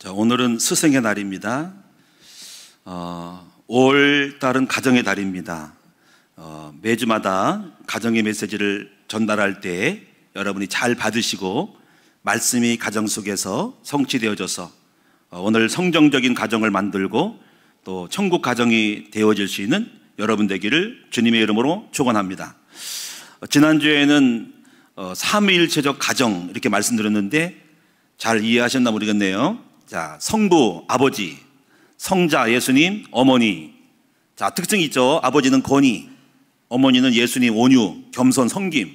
자, 오늘은 스승의 날입니다. 올 달은 가정의 달입니다. 매주마다 가정의 메시지를 전달할 때 여러분이 잘 받으시고 말씀이 가정 속에서 성취되어져서 오늘 성정적인 가정을 만들고 또 천국 가정이 되어질 수 있는 여러분 되기를 주님의 이름으로 축원합니다. 지난주에는 삼위일체적 가정 이렇게 말씀드렸는데 잘 이해하셨나 모르겠네요. 자, 성부, 아버지, 성자, 예수님, 어머니. 자, 특징이 있죠. 아버지는 권위, 어머니는 예수님, 온유, 겸손, 섬김.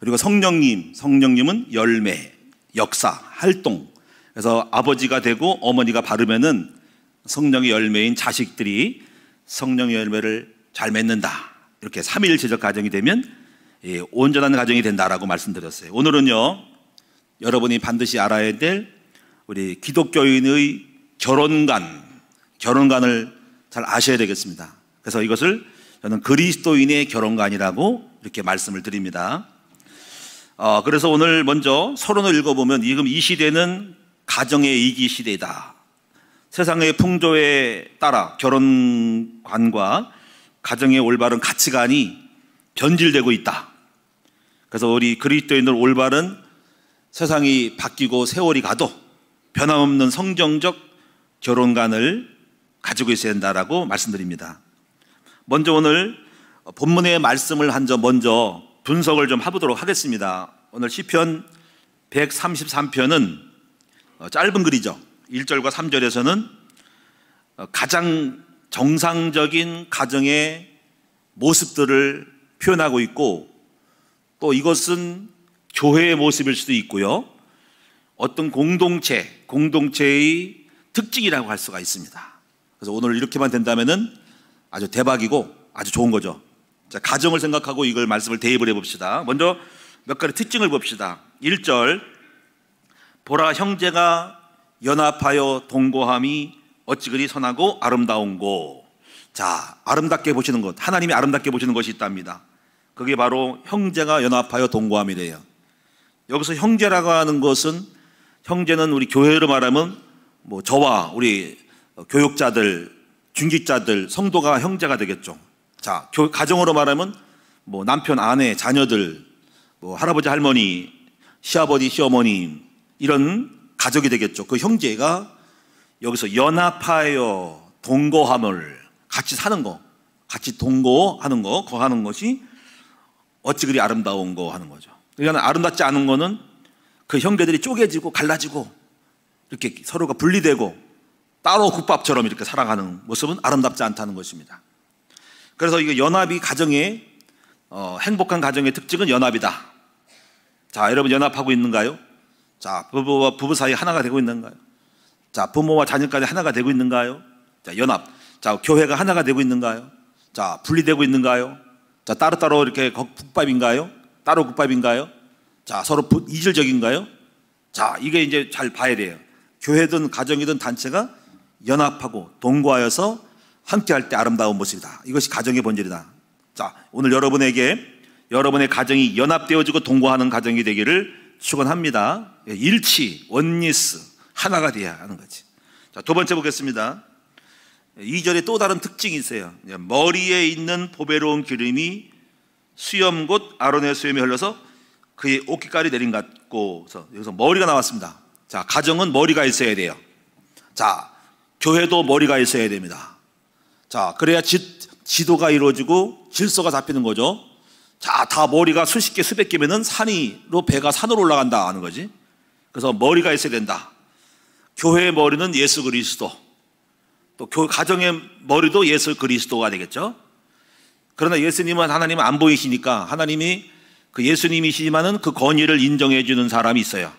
그리고 성령님은 열매, 역사, 활동. 그래서 아버지가 되고 어머니가 바르면은 성령의 열매인 자식들이 성령의 열매를 잘 맺는다. 이렇게 삼위일체적 가정이 되면 온전한 가정이 된다라고 말씀드렸어요. 오늘은요, 여러분이 반드시 알아야 될 우리 기독교인의 결혼관을 잘 아셔야 되겠습니다. 그래서 이것을 저는 그리스도인의 결혼관이라고 이렇게 말씀을 드립니다. 그래서 오늘 먼저 서론을 읽어보면 지금 이 시대는 가정의 이기 시대이다. 세상의 풍조에 따라 결혼관과 가정의 올바른 가치관이 변질되고 있다. 그래서 우리 그리스도인들 올바른 세상이 바뀌고 세월이 가도 변함없는 성경적 결혼관을 가지고 있어야 된다라고 말씀드립니다. 먼저 오늘 본문의 말씀을 먼저 분석을 좀 해보도록 하겠습니다. 오늘 시편 133편은 짧은 글이죠. 1절과 3절에서는 가장 정상적인 가정의 모습들을 표현하고 있고, 또 이것은 교회의 모습일 수도 있고요, 어떤 공동체의 특징이라고 할 수가 있습니다. 그래서 오늘 이렇게만 된다면은 아주 대박이고 아주 좋은 거죠. 자, 가정을 생각하고 이걸 말씀을 대입을 해봅시다. 먼저 몇 가지 특징을 봅시다. 1절, 보라 형제가 연합하여 동거함이 어찌 그리 선하고 아름다운고. 자, 아름답게 보시는 것, 하나님이 아름답게 보시는 것이 있답니다. 그게 바로 형제가 연합하여 동거함이래요. 여기서 형제라고 하는 것은, 형제는 우리 교회로 말하면 저와 우리 교육자들, 중직자들, 성도가 형제가 되겠죠. 자, 가정으로 말하면 남편, 아내, 자녀들, 할아버지, 할머니, 시아버지, 시어머니, 이런 가족이 되겠죠. 그 형제가 여기서 연합하여 동거함을 같이 사는 거, 같이 동거하는 거, 거하는 것이 어찌 그리 아름다운 거 하는 거죠. 그러니까 아름답지 않은 거는 그 형제들이 쪼개지고 갈라지고 이렇게 서로가 분리되고 따로 국밥처럼 이렇게 살아가는 모습은 아름답지 않다는 것입니다. 그래서 이거 연합이 가정의 행복한 가정의 특징은 연합이다. 자, 여러분 연합하고 있는가요? 자, 부부와 부부 사이 하나가 되고 있는가요? 자, 부모와 자녀까지 하나가 되고 있는가요? 자, 연합. 자, 교회가 하나가 되고 있는가요? 자, 분리되고 있는가요? 자, 따로따로 이렇게 국밥인가요? 따로 국밥인가요? 자, 서로 이질적인가요? 자, 이게 이제 잘 봐야 돼요. 교회든 가정이든 단체가 연합하고 동거하여서 함께 할 때 아름다운 모습이다. 이것이 가정의 본질이다. 자, 오늘 여러분의 가정이 연합되어지고 동거하는 가정이 되기를 축원합니다. 일치, 원리스, 하나가 돼야 하는 거지. 자, 두 번째 보겠습니다. 2절에 또 다른 특징이 있어요. 머리에 있는 보배로운 기름이 수염 곧 아론의 수염이 흘러서 그의 옷깃깔이 내린 것 같고, 여기서 머리가 나왔습니다. 자, 가정은 머리가 있어야 돼요. 자, 교회도 머리가 있어야 됩니다. 자, 그래야 지도가 이루어지고 질서가 잡히는 거죠. 자, 다 머리가 수십 개, 수백 개면은 배가 산으로 올라간다 하는 거지. 그래서 머리가 있어야 된다. 교회의 머리는 예수 그리스도, 또 가정의 머리도 예수 그리스도가 되겠죠. 그러나 예수님은, 하나님은 안 보이시니까 하나님이 그 예수님이시지만은 그 권위를 인정해 주는 사람이 있어요.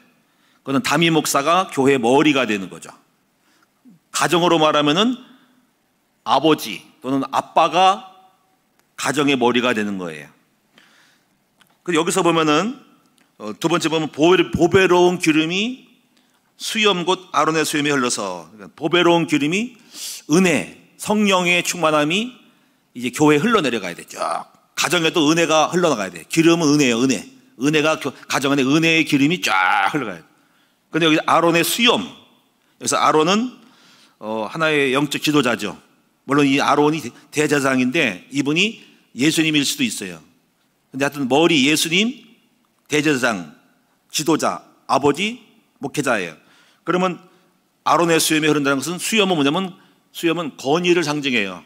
그는 담임 목사가 교회의 머리가 되는 거죠. 가정으로 말하면은 아버지 또는 아빠가 가정의 머리가 되는 거예요. 여기서 보면은 두 번째 보면 보배로운 기름이 수염 곧 아론의 수염이 흘러서, 보배로운 기름이 은혜, 성령의 충만함이 이제 교회에 흘러내려가야 되죠. 가정에도 은혜가 흘러나가야 돼. 기름은 은혜예요, 은혜. 은혜가 가정 안에 은혜의 기름이 쫙 흘러가요. 근데 여기 아론의 수염, 그래서 아론은 하나의 영적 지도자죠. 물론 이 아론이 대제사장인데 이분이 예수님일 수도 있어요. 근데 하여튼 머리 예수님, 대제사장, 지도자, 아버지, 목회자예요. 그러면 아론의 수염이 흐른다는 것은 수염은 뭐냐면 수염은 권위를 상징해요.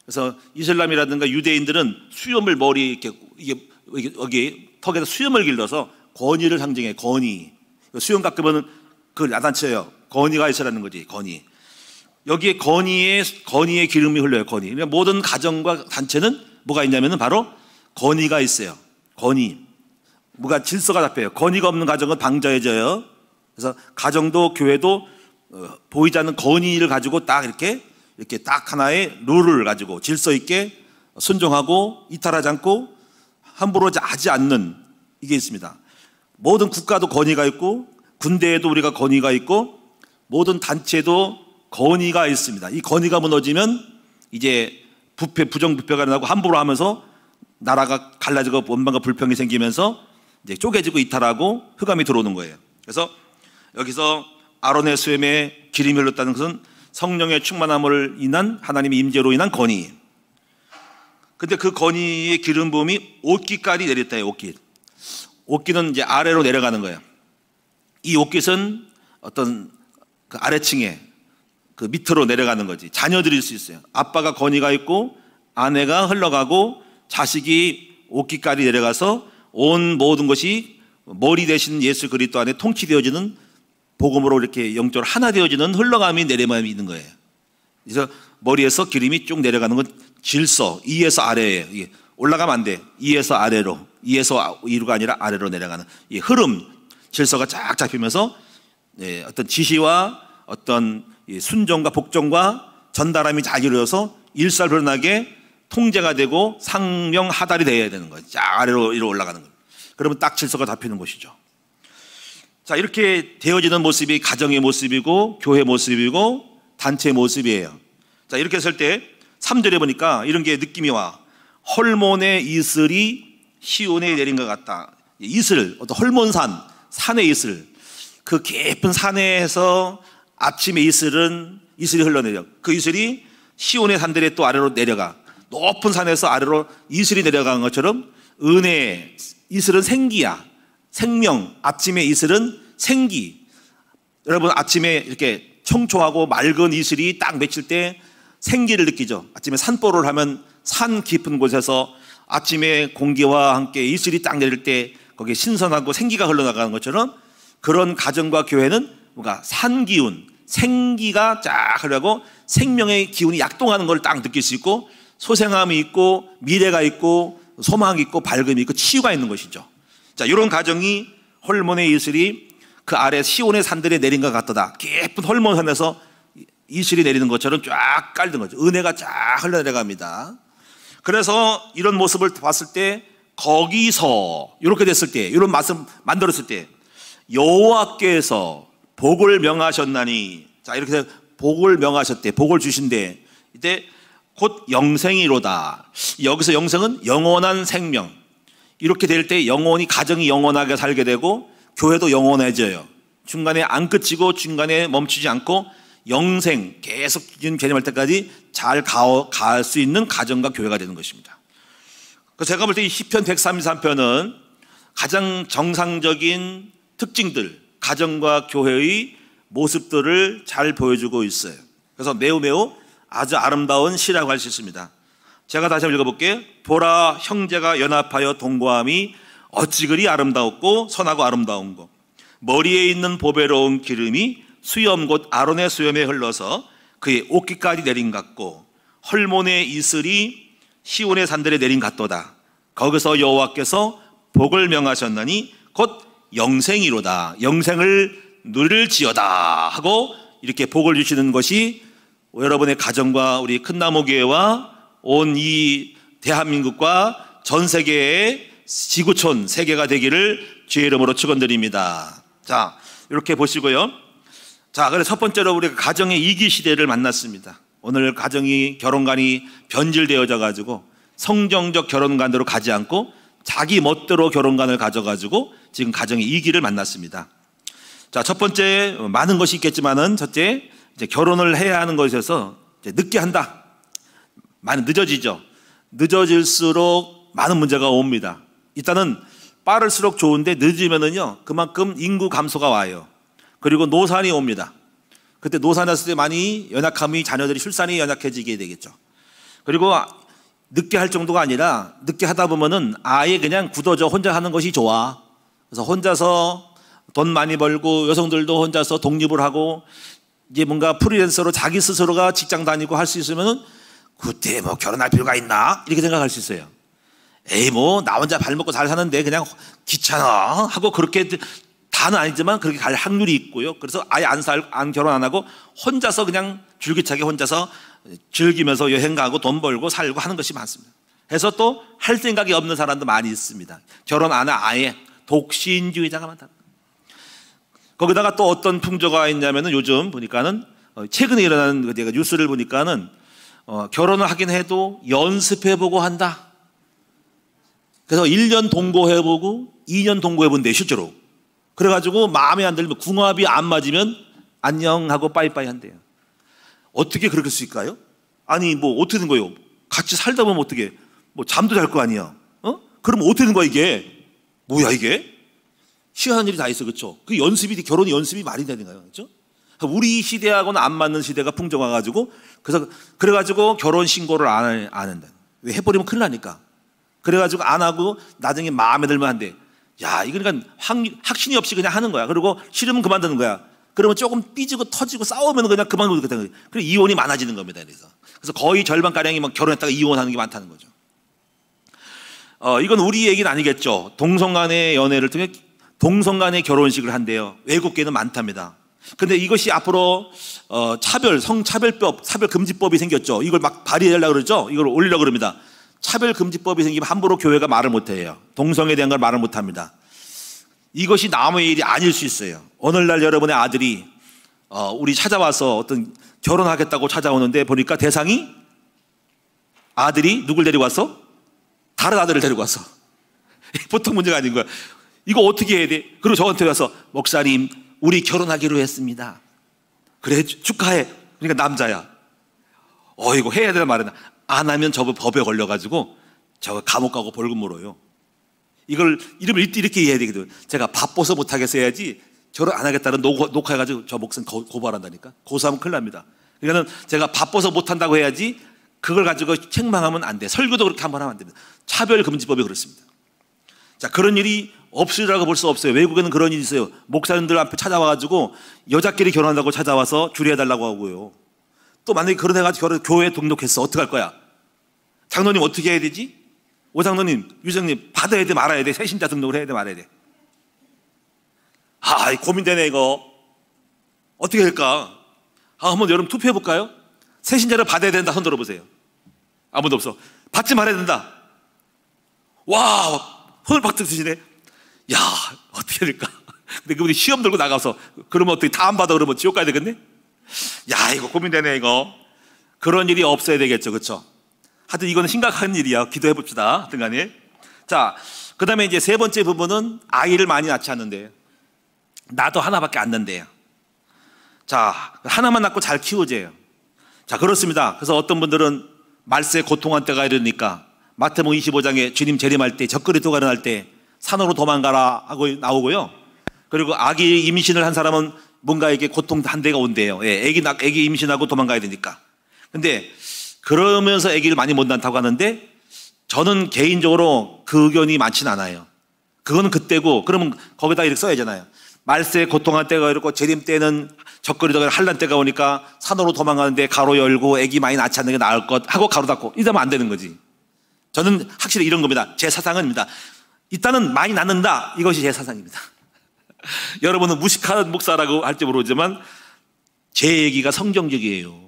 그래서 이슬람이라든가 유대인들은 수염을 머리에 이게 여기 턱에다 수염을 길러서 권위를 상징해. 권위. 수염 깎으면 그걸 야단쳐요. 권위가 있으라는 거지. 권위. 여기에 권위의 기름이 흘러요. 권위. 그러니까 모든 가정과 단체는 뭐가 있냐면은 바로 권위가 있어요. 권위. 뭐가 질서가 잡혀요. 권위가 없는 가정은 방자해져요. 그래서 가정도 교회도 보이지 않는 권위를 가지고 딱 이렇게 딱 하나의 룰을 가지고 질서 있게 순종하고 이탈하지 않고 함부로 하지 않는 이게 있습니다. 모든 국가도 권위가 있고 군대에도 우리가 권위가 있고 모든 단체도 권위가 있습니다. 이 권위가 무너지면 이제 부정부패가 일어나고 함부로 하면서 나라가 갈라지고 원방과 불평이 생기면서 이제 쪼개지고 이탈하고 흑암이 들어오는 거예요. 그래서 여기서 아론의 수염에 기름이 흘렀다는 것은 성령의 충만함을 인한 하나님의 임재로 인한 권위. 근데 그 권위의 기름 부음이 옷깃까지 내렸다요. 옷깃. 옷깃은 이제 아래로 내려가는 거예요. 이 옷깃은 어떤 그 아래층에 그 밑으로 내려가는 거지. 자녀들일 수 있어요. 아빠가 권위가 있고 아내가 흘러가고 자식이 옷깃까지 내려가서 온 모든 것이 머리 대신 예수 그리스도 안에 통치되어지는 복음으로 이렇게 영적으로 하나 되어지는 흘러감이 내려만 있는 거예요. 그래서 머리에서 기름이 쭉 내려가는 건 질서, 위에서 아래예요. 이게 올라가면 안 돼. 위에서 아래로, 위에서 위로가 아니라 아래로 내려가는 이 흐름, 질서가 쫙 잡히면서 어떤 지시와 어떤 순종과 복종과 전달함이 잘 이루어져서 일사불란하게 통제가 되고 상명하달이 되어야 되는 거예요. 쫙 아래로 위로 올라가는 거예요. 그러면 딱 질서가 잡히는 것이죠. 자, 이렇게 되어지는 모습이 가정의 모습이고 교회 모습이고 단체의 모습이에요. 자, 이렇게 했을 때 3절에 보니까 이런 게 느낌이 와. 헐몬의 이슬이 시온에 내린 것 같다. 이슬, 어떤 헐몬산, 산의 이슬. 그 깊은 산에서 아침에 이슬이 흘러내려. 그 이슬이 시온의 산들에 또 아래로 내려가. 높은 산에서 아래로 이슬이 내려간 것처럼 은혜의 이슬은 생기야. 생명, 아침의 이슬은 생기. 여러분 아침에 이렇게 청초하고 맑은 이슬이 딱 맺힐 때 생기를 느끼죠. 아침에 산보를 하면 산 깊은 곳에서 아침에 공기와 함께 이슬이 딱 내릴 때 거기에 신선하고 생기가 흘러나가는 것처럼 그런 가정과 교회는 뭔가 산 기운, 생기가 쫙 흐르고 생명의 기운이 약동하는 걸 딱 느낄 수 있고 소생함이 있고 미래가 있고 소망이 있고 밝음이 있고 치유가 있는 것이죠. 자, 이런 가정이 헐몬의 이슬이 그 아래 시온의 산들에 내린 것 같다. 깊은 헐몬산에서 이슬이 내리는 것처럼 쫙 깔는 거죠. 은혜가 쫙 흘러내려갑니다. 그래서 이런 모습을 봤을 때 거기서 이렇게 됐을 때 이런 말씀 만들었을 때 여호와께서 복을 명하셨나니, 자 이렇게 복을 명하셨대. 복을 주신대. 이때 곧 영생이로다. 여기서 영생은 영원한 생명. 이렇게 될 때 영원히 가정이 영원하게 살게 되고 교회도 영원해져요. 중간에 안 끝이고 중간에 멈추지 않고 영생 계속 개념할 때까지 잘 갈 수 있는 가정과 교회가 되는 것입니다. 제가 볼 때 이 시편 133편은 가장 정상적인 특징들, 가정과 교회의 모습들을 잘 보여주고 있어요. 그래서 매우 아주 아름다운 시라고 할 수 있습니다. 제가 다시 한번 읽어볼게요. 보라, 형제가 연합하여 동거함이 어찌 그리 아름다웠고 선하고 아름다운 것. 머리에 있는 보배로운 기름이 수염 곧 아론의 수염에 흘러서 그의 옷깃까지 내린 같고 헐몬의 이슬이 시온의 산들에 내린 같도다. 거기서 여호와께서 복을 명하셨나니 곧 영생이로다. 영생을 누릴지어다 하고 이렇게 복을 주시는 것이 여러분의 가정과 우리 큰나무교회와 온 이 대한민국과 전 세계의 지구촌 세계가 되기를 주의 이름으로 축원드립니다. 자, 이렇게 보시고요. 자, 그래서 첫 번째로 우리가 가정의 이기 시대를 만났습니다. 오늘 가정이 결혼관이 변질되어져 가지고 성경적 결혼관으로 가지 않고 자기 멋대로 결혼관을 가져가지고 지금 가정의 이기를 만났습니다. 자, 첫 번째, 많은 것이 있겠지만은 첫째, 이제 결혼을 해야 하는 것에서 이제 늦게 한다. 많이 늦어지죠. 늦어질수록 많은 문제가 옵니다. 일단은 빠를수록 좋은데 늦으면은요, 그만큼 인구 감소가 와요. 그리고 노산이 옵니다. 그때 노산 왔을 때 많이 연약함이 자녀들이 출산이 연약해지게 되겠죠. 그리고 늦게 할 정도가 아니라 늦게 하다 보면은 아예 그냥 굳어져 혼자 하는 것이 좋아. 그래서 혼자서 돈 많이 벌고 여성들도 혼자서 독립을 하고 이제 뭔가 프리랜서로 자기 스스로가 직장 다니고 할 수 있으면은 그때 뭐 결혼할 필요가 있나? 이렇게 생각할 수 있어요. 에이 뭐 나 혼자 발 먹고 잘 사는데 그냥 귀찮아 하고 그렇게 다는 아니지만 그렇게 갈 확률이 있고요. 그래서 아예 안 결혼 안 하고 혼자서 그냥 줄기차게 혼자서 즐기면서 여행 가고 돈 벌고 살고 하는 것이 많습니다. 해서 또 할 생각이 없는 사람도 많이 있습니다. 결혼 안 해 아예 독신주의자가 많다. 거기다가 또 어떤 풍조가 있냐면은 요즘 보니까는 최근에 일어나는 제가 뉴스를 보니까는 결혼을 하긴 해도 연습해보고 한다. 그래서 1년 동거해보고 2년 동거해본대 실제로. 그래가지고 마음에 안 들면 궁합이 안 맞으면 안녕 하고 빠이빠이 한대요. 어떻게 그럴 수 있을까요? 아니 뭐 어떻게 된 거예요? 같이 살다 보면 어떻게 뭐 잠도 잘 거 아니야? 그러면 어떻게 된 거야 이게? 뭐야 이게? 희한한 일이 다 있어, 그렇죠? 그 연습이 결혼이 연습이 말이 되는가요, 그렇죠? 우리 시대하고는 안 맞는 시대가 풍조가 가지고 그래가지고 결혼 신고를 안 한다. 왜 해버리면 큰일 나니까. 그래가지고 안 하고 나중에 마음에 들면 한대. 야, 이거 그러니까 확신이 없이 그냥 하는 거야. 그리고 싫으면 그만두는 거야. 그러면 조금 삐지고 터지고 싸우면 그냥 그만두는 거야. 그래서 이혼이 많아지는 겁니다. 그래서 거의 절반 가량이 막 결혼했다가 이혼하는 게 많다는 거죠. 이건 우리 얘기는 아니겠죠. 동성간의 연애를 통해 동성간의 결혼식을 한대요. 외국계는 많답니다. 근데 이것이 앞으로 성차별법, 차별금지법이 생겼죠. 이걸 막 발의하려고 그러죠. 이걸 올리려고 그럽니다. 차별금지법이 생기면 함부로 교회가 말을 못해요. 동성에 대한 걸 말을 못합니다. 이것이 남의 일이 아닐 수 있어요. 오늘날 여러분의 아들이 우리 찾아와서 어떤 결혼하겠다고 찾아오는데 보니까 대상이 아들이 누굴 데리고 왔어? 다른 아들을 데리고 왔어. 보통 문제가 아닌 거야. 이거 어떻게 해야 돼? 그리고 저한테 와서 목사님 우리 결혼하기로 했습니다. 그래 축하해. 그러니까 남자야. 이거 해야 되나 말이나. 안 하면 저거 법에 걸려가지고 저거 감옥 가고 벌금 물어요. 이걸 이름을 이렇게 해야 되거든. 제가 바빠서 못하겠어 해야지 결혼 안 하겠다는 녹화해가지고 저 목사님 고발한다니까. 고소하면 큰일 납니다. 그러니까 제가 바빠서 못한다고 해야지 그걸 가지고 책망하면 안 돼. 설교도 그렇게 한번 하면 안 됩니다. 차별금지법이 그렇습니다. 자, 그런 일이 없으리라고 볼 수 없어요. 외국에는 그런 일이 있어요. 목사님들 앞에 찾아와가지고 여자끼리 결혼한다고 찾아와서 주례해달라고 하고요. 또 만약에 그런 애가 교회에 등록했어. 어떡할 거야? 장로님 어떻게 해야 되지? 오장로님, 유장님 받아야 돼 말아야 돼? 새신자 등록을 해야 돼 말아야 돼? 고민되네 이거. 어떻게 할까? 한번 여러분 투표해볼까요? 새신자를 받아야 된다 손 들어보세요. 아무도 없어. 받지 말아야 된다. 와, 손을 팍 드시네. 야, 어떻게 될까? 근데 그분이 시험 들고 나가서 그러면 어떻게 다 안 받아 그러면 지옥 가야 되겠네? 야, 이거 고민되네 이거. 그런 일이 없어야 되겠죠, 그렇죠? 하여튼 이거는 심각한 일이야. 기도해 봅시다. 하여튼 간에. 자, 그 다음에 이제 세 번째 부분은 아이를 많이 낳지 않는데 나도 하나밖에 안 낳는데요. 자, 하나만 낳고 잘 키우재요. 자, 그렇습니다. 그래서 어떤 분들은 말세 고통한 때가 이르니까 마태복음 25장에 주님 재림할 때 적그리 도가 일어날 때 산으로 도망가라 하고 나오고요. 그리고 아기 임신을 한 사람은 뭔가에게 고통 한 대가 온대요. 예, 아기 임신하고 도망가야 되니까. 근데 그러면서 아기를 많이 못 낳다고 하는데 저는 개인적으로 그 의견이 많지는 않아요. 그거는 그때고 그러면 거기다 이렇게 써야 하잖아요. 말세 고통한 때가 이렇고 재림 때는 적그리다가 한란 때가 오니까 산으로 도망가는데 가로 열고 아기 많이 낳지 않는 게 나을 것 하고 가로 닫고 이러면 안 되는 거지. 저는 확실히 이런 겁니다. 제 사상입니다. 일단은 많이 낳는다. 이것이 제 사상입니다. 여러분은 무식한 목사라고 할지 모르지만 제 얘기가 성경적이에요.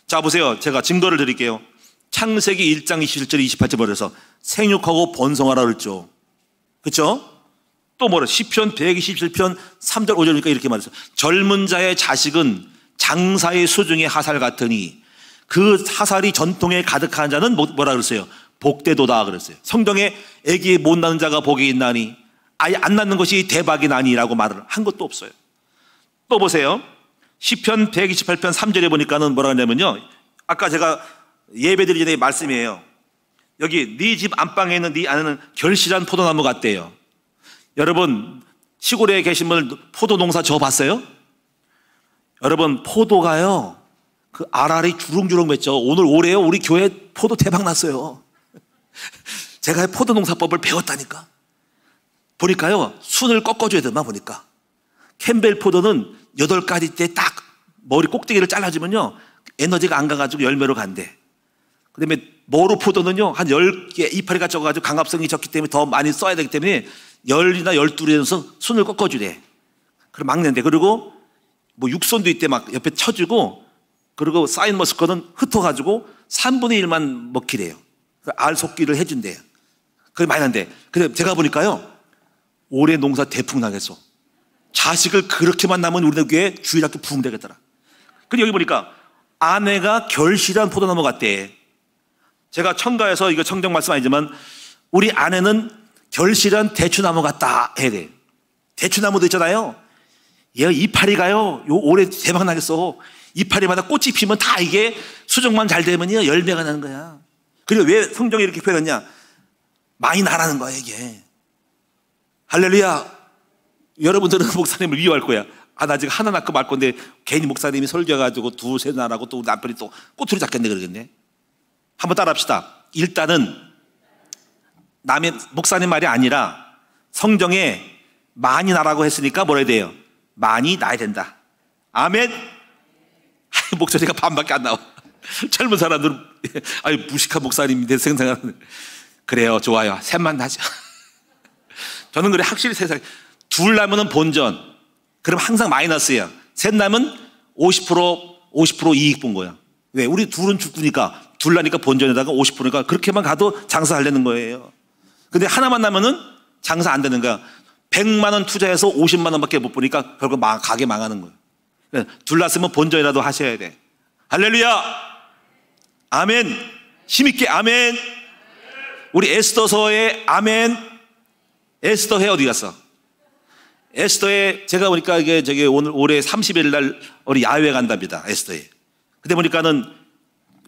자, 보세요. 제가 증거를 드릴게요. 창세기 1장 27절 28절에서 생육하고 번성하라 그랬죠. 그렇죠? 또 뭐라 시편 127편 3절 5절이니까 이렇게 말했어요. 젊은 자의 자식은 장사의 수중의 하살 같으니 그 하살이 전통에 가득한 자는 뭐라 그랬어요? 복되도다 그랬어요. 성경에 아기 못 낳는 자가 복이 있나니 아예 안 낳는 것이 대박이 나니라고 말을 한 것도 없어요. 또 보세요. 시편 128편 3절에 보니까는 뭐라 하냐면요, 아까 제가 예배드리기 전에 말씀이에요. 여기 네 집 안방에 있는 네 아내는 결실한 포도나무 같대요. 여러분 시골에 계신 분 포도 농사 저 봤어요? 여러분 포도가요 그 알알이 주렁주렁 맺죠. 오늘 올해요 우리 교회 포도 대박 났어요. 제가 포도 농사법을 배웠다니까. 보니까요 순을 꺾어줘야 되나 보니까 캠벨 포도는 8가지 때 딱 머리 꼭대기를 잘라주면요 에너지가 안 가가지고 열매로 간대. 그 다음에 모루 포도는요 한 10개 이파리가 적어가지고 강압성이 적기 때문에 더 많이 써야 되기 때문에 10이나 12에서 순을 꺾어주래. 그럼 막는데, 그리고 뭐 육손도 이때 막 옆에 쳐주고, 그리고 사인머스커는 흩어가지고 3분의 1만 먹히래요. 알 속기를 해준대요. 그게 많이 난대. 근데 제가 보니까요 올해 농사 대풍 나겠어. 자식을 그렇게만 낳으면 우리 교회 주일학교 부흥되겠더라. 근데 여기 보니까 아내가 결실한 포도나무 같대. 제가 청가에서 이거 청정 말씀 아니지만 우리 아내는 결실한 대추나무 같다 해야 돼. 대추나무도 있잖아요. 얘가 이파리가요 요 올해 대박 나겠어. 이파리마다 꽃이 피면 다 이게 수정만 잘 되면요 열매가 나는 거야. 그리고 왜 성경에 이렇게 표현했냐, 많이 나라는 거야 이게. 할렐루야. 여러분들은 목사님을 미워할 거야. 아 나 지금 하나 낳고 말 건데 괜히 목사님이 설교해가지고 두세 나라고 또 남편이 또 꼬투리 잡겠네 그러겠네. 한번 따라 합시다. 일단은 남의 목사님 말이 아니라 성경에 많이 나라고 했으니까 뭐라 해야 돼요? 많이 나야 된다. 아멘. 목소리가 반밖에 안 나와. 젊은 사람들은 아유 무식한 목사님인데 생각하는. 그래요, 좋아요. 셋만 나죠. 저는 그래 확실히 세상에 둘 나면은 본전. 그럼 항상 마이너스야. 셋 나면 50% 이익 본 거야. 왜? 우리 둘은 죽으니까 둘 나니까 본전에다가 50%니까 그렇게만 가도 장사하려는 거예요. 근데 하나만 나면은 장사 안 되는 거야. 100만 원 투자해서 50만 원밖에 못 보니까 결국 가게 망하는 거예요. 둘 났으면 본전이라도 하셔야 돼. 할렐루야. 아멘. 힘있게 아멘. 우리 에스더서의 아멘. 에스더회 어디 갔어? 에스더에 제가 보니까 이게 저기 오늘 올해 30일 날 우리 야외 간답니다. 에스더에. 근데 보니까는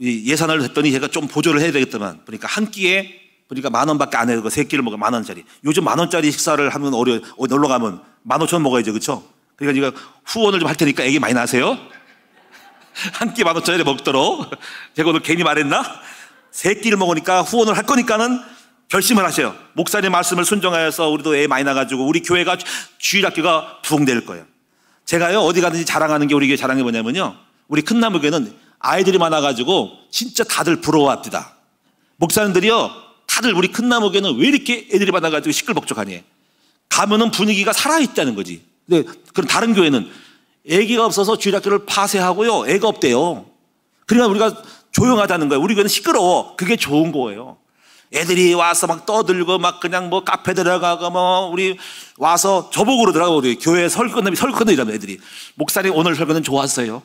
예산을 했더니 제가 좀 보조를 해야 되겠더만 보니까 한 끼에 보니까 10,000원밖에 안 해도 세 끼를 먹으면 10,000원짜리. 요즘 10,000원짜리 식사를 하면 어려워. 놀러 가면 15,000원 먹어야죠, 그렇죠? 그러니까 제가 후원을 좀 할 테니까 애기 많이 나세요. 한 끼 15,000원짜리 먹도록. 제가 오늘 괜히 말했나? 세 끼를 먹으니까 후원을 할 거니까는 결심을 하셔요. 목사님 말씀을 순종하여서 우리도 애 많이 나가지고 우리 교회가 주일학교가 부흥될 거예요. 제가요 어디 가든지 자랑하는 게 우리 교회 자랑이 뭐냐면요, 우리 큰나무교회는 아이들이 많아가지고 진짜 다들 부러워합니다. 목사님들이요 다들 우리 큰나무교회는 왜 이렇게 애들이 많아가지고 시끌벅적하니? 가면은 분위기가 살아있다는 거지. 근데 그럼 다른 교회는 애기가 없어서 주일학교를 폐쇄하고요 애가 없대요. 그러니까 우리가 조용하다는 거예요. 우리 교회는 시끄러워. 그게 좋은 거예요. 애들이 와서 막 떠들고 막 그냥 뭐 카페 들어가고 뭐 우리 와서 저보고 그러더라고. 우리 교회 설거지라면 애들이 목사님 오늘 설거는 좋았어요.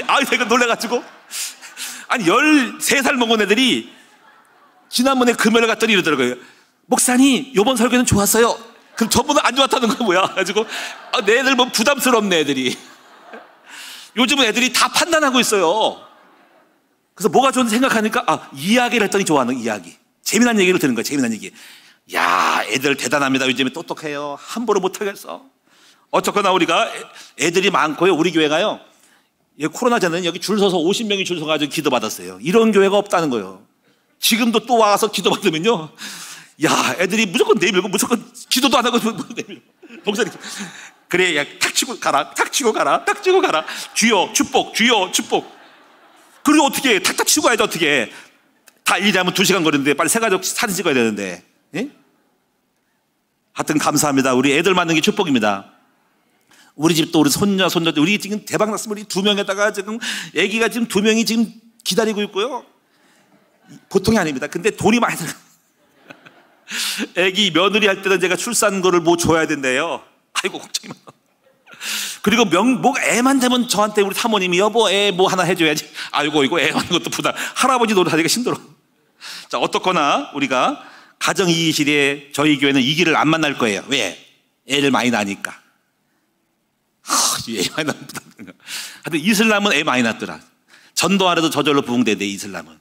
아 내가 놀래가지고 아니 13살 먹은 애들이 지난번에 금요일에 갔더니 이러더라고요. 목사님 요번 설교는 좋았어요. 그럼 저번은 안 좋았다는 거 뭐야? 가지고 내 애들 뭐 부담스럽네 애들이. 요즘은 애들이 다 판단하고 있어요. 그래서 뭐가 좋은지 생각하니까 이야기를 했더니 좋아하는 이야기. 재미난 얘기를 듣는 거야. 재미난 얘기. 야 애들 대단합니다. 요즘에 똑똑해요. 함부로 못하겠어. 어쨌거나 우리가 애들이 많고요. 우리 교회가요 코로나 전에는 여기 줄 서서 50명이 줄 서가지고 기도 받았어요. 이런 교회가 없다는 거예요. 지금도 또 와서 기도 받으면요 야 애들이 무조건 내밀고 무조건 기도도 안 하고 내밀고 목사님 그래 야 탁 치고 가라 탁 치고 가라 탁 치고 가라 주여 축복 주여 축복. 그리고 어떻게 탁탁 치고 가야지 어떻게 다 일하면 2시간 걸리는데 빨리 새 가족 사진 찍어야 되는데. 예? 하여튼 감사합니다. 우리 애들 만난 게 축복입니다. 우리 집도 우리 손녀 우리 지금 대박 났으면 우리 2명에다가 지금 애기가 지금 2명이 지금 기다리고 있고요. 보통이 아닙니다. 근데 돈이 많이 들어요. 애기 며느리 할 때는 제가 출산거를 뭐 줘야 된대요. 아이고 걱정이 많아. 그리고 애만 되면 저한테 우리 사모님이 여보 애 뭐 하나 해줘야지. 아이고 이거 애 하는 것도 부담. 할아버지 노릇하기가 힘들어. 자 어떻거나 우리가 가정 이 시대에 저희 교회는 이 길을 안 만날 거예요. 왜? 애를 많이 낳으니까. 애 많이 낳는다. 하여튼 이슬람은 애 많이 낳더라. 전도하려도 저절로 부흥되대, 이슬람은.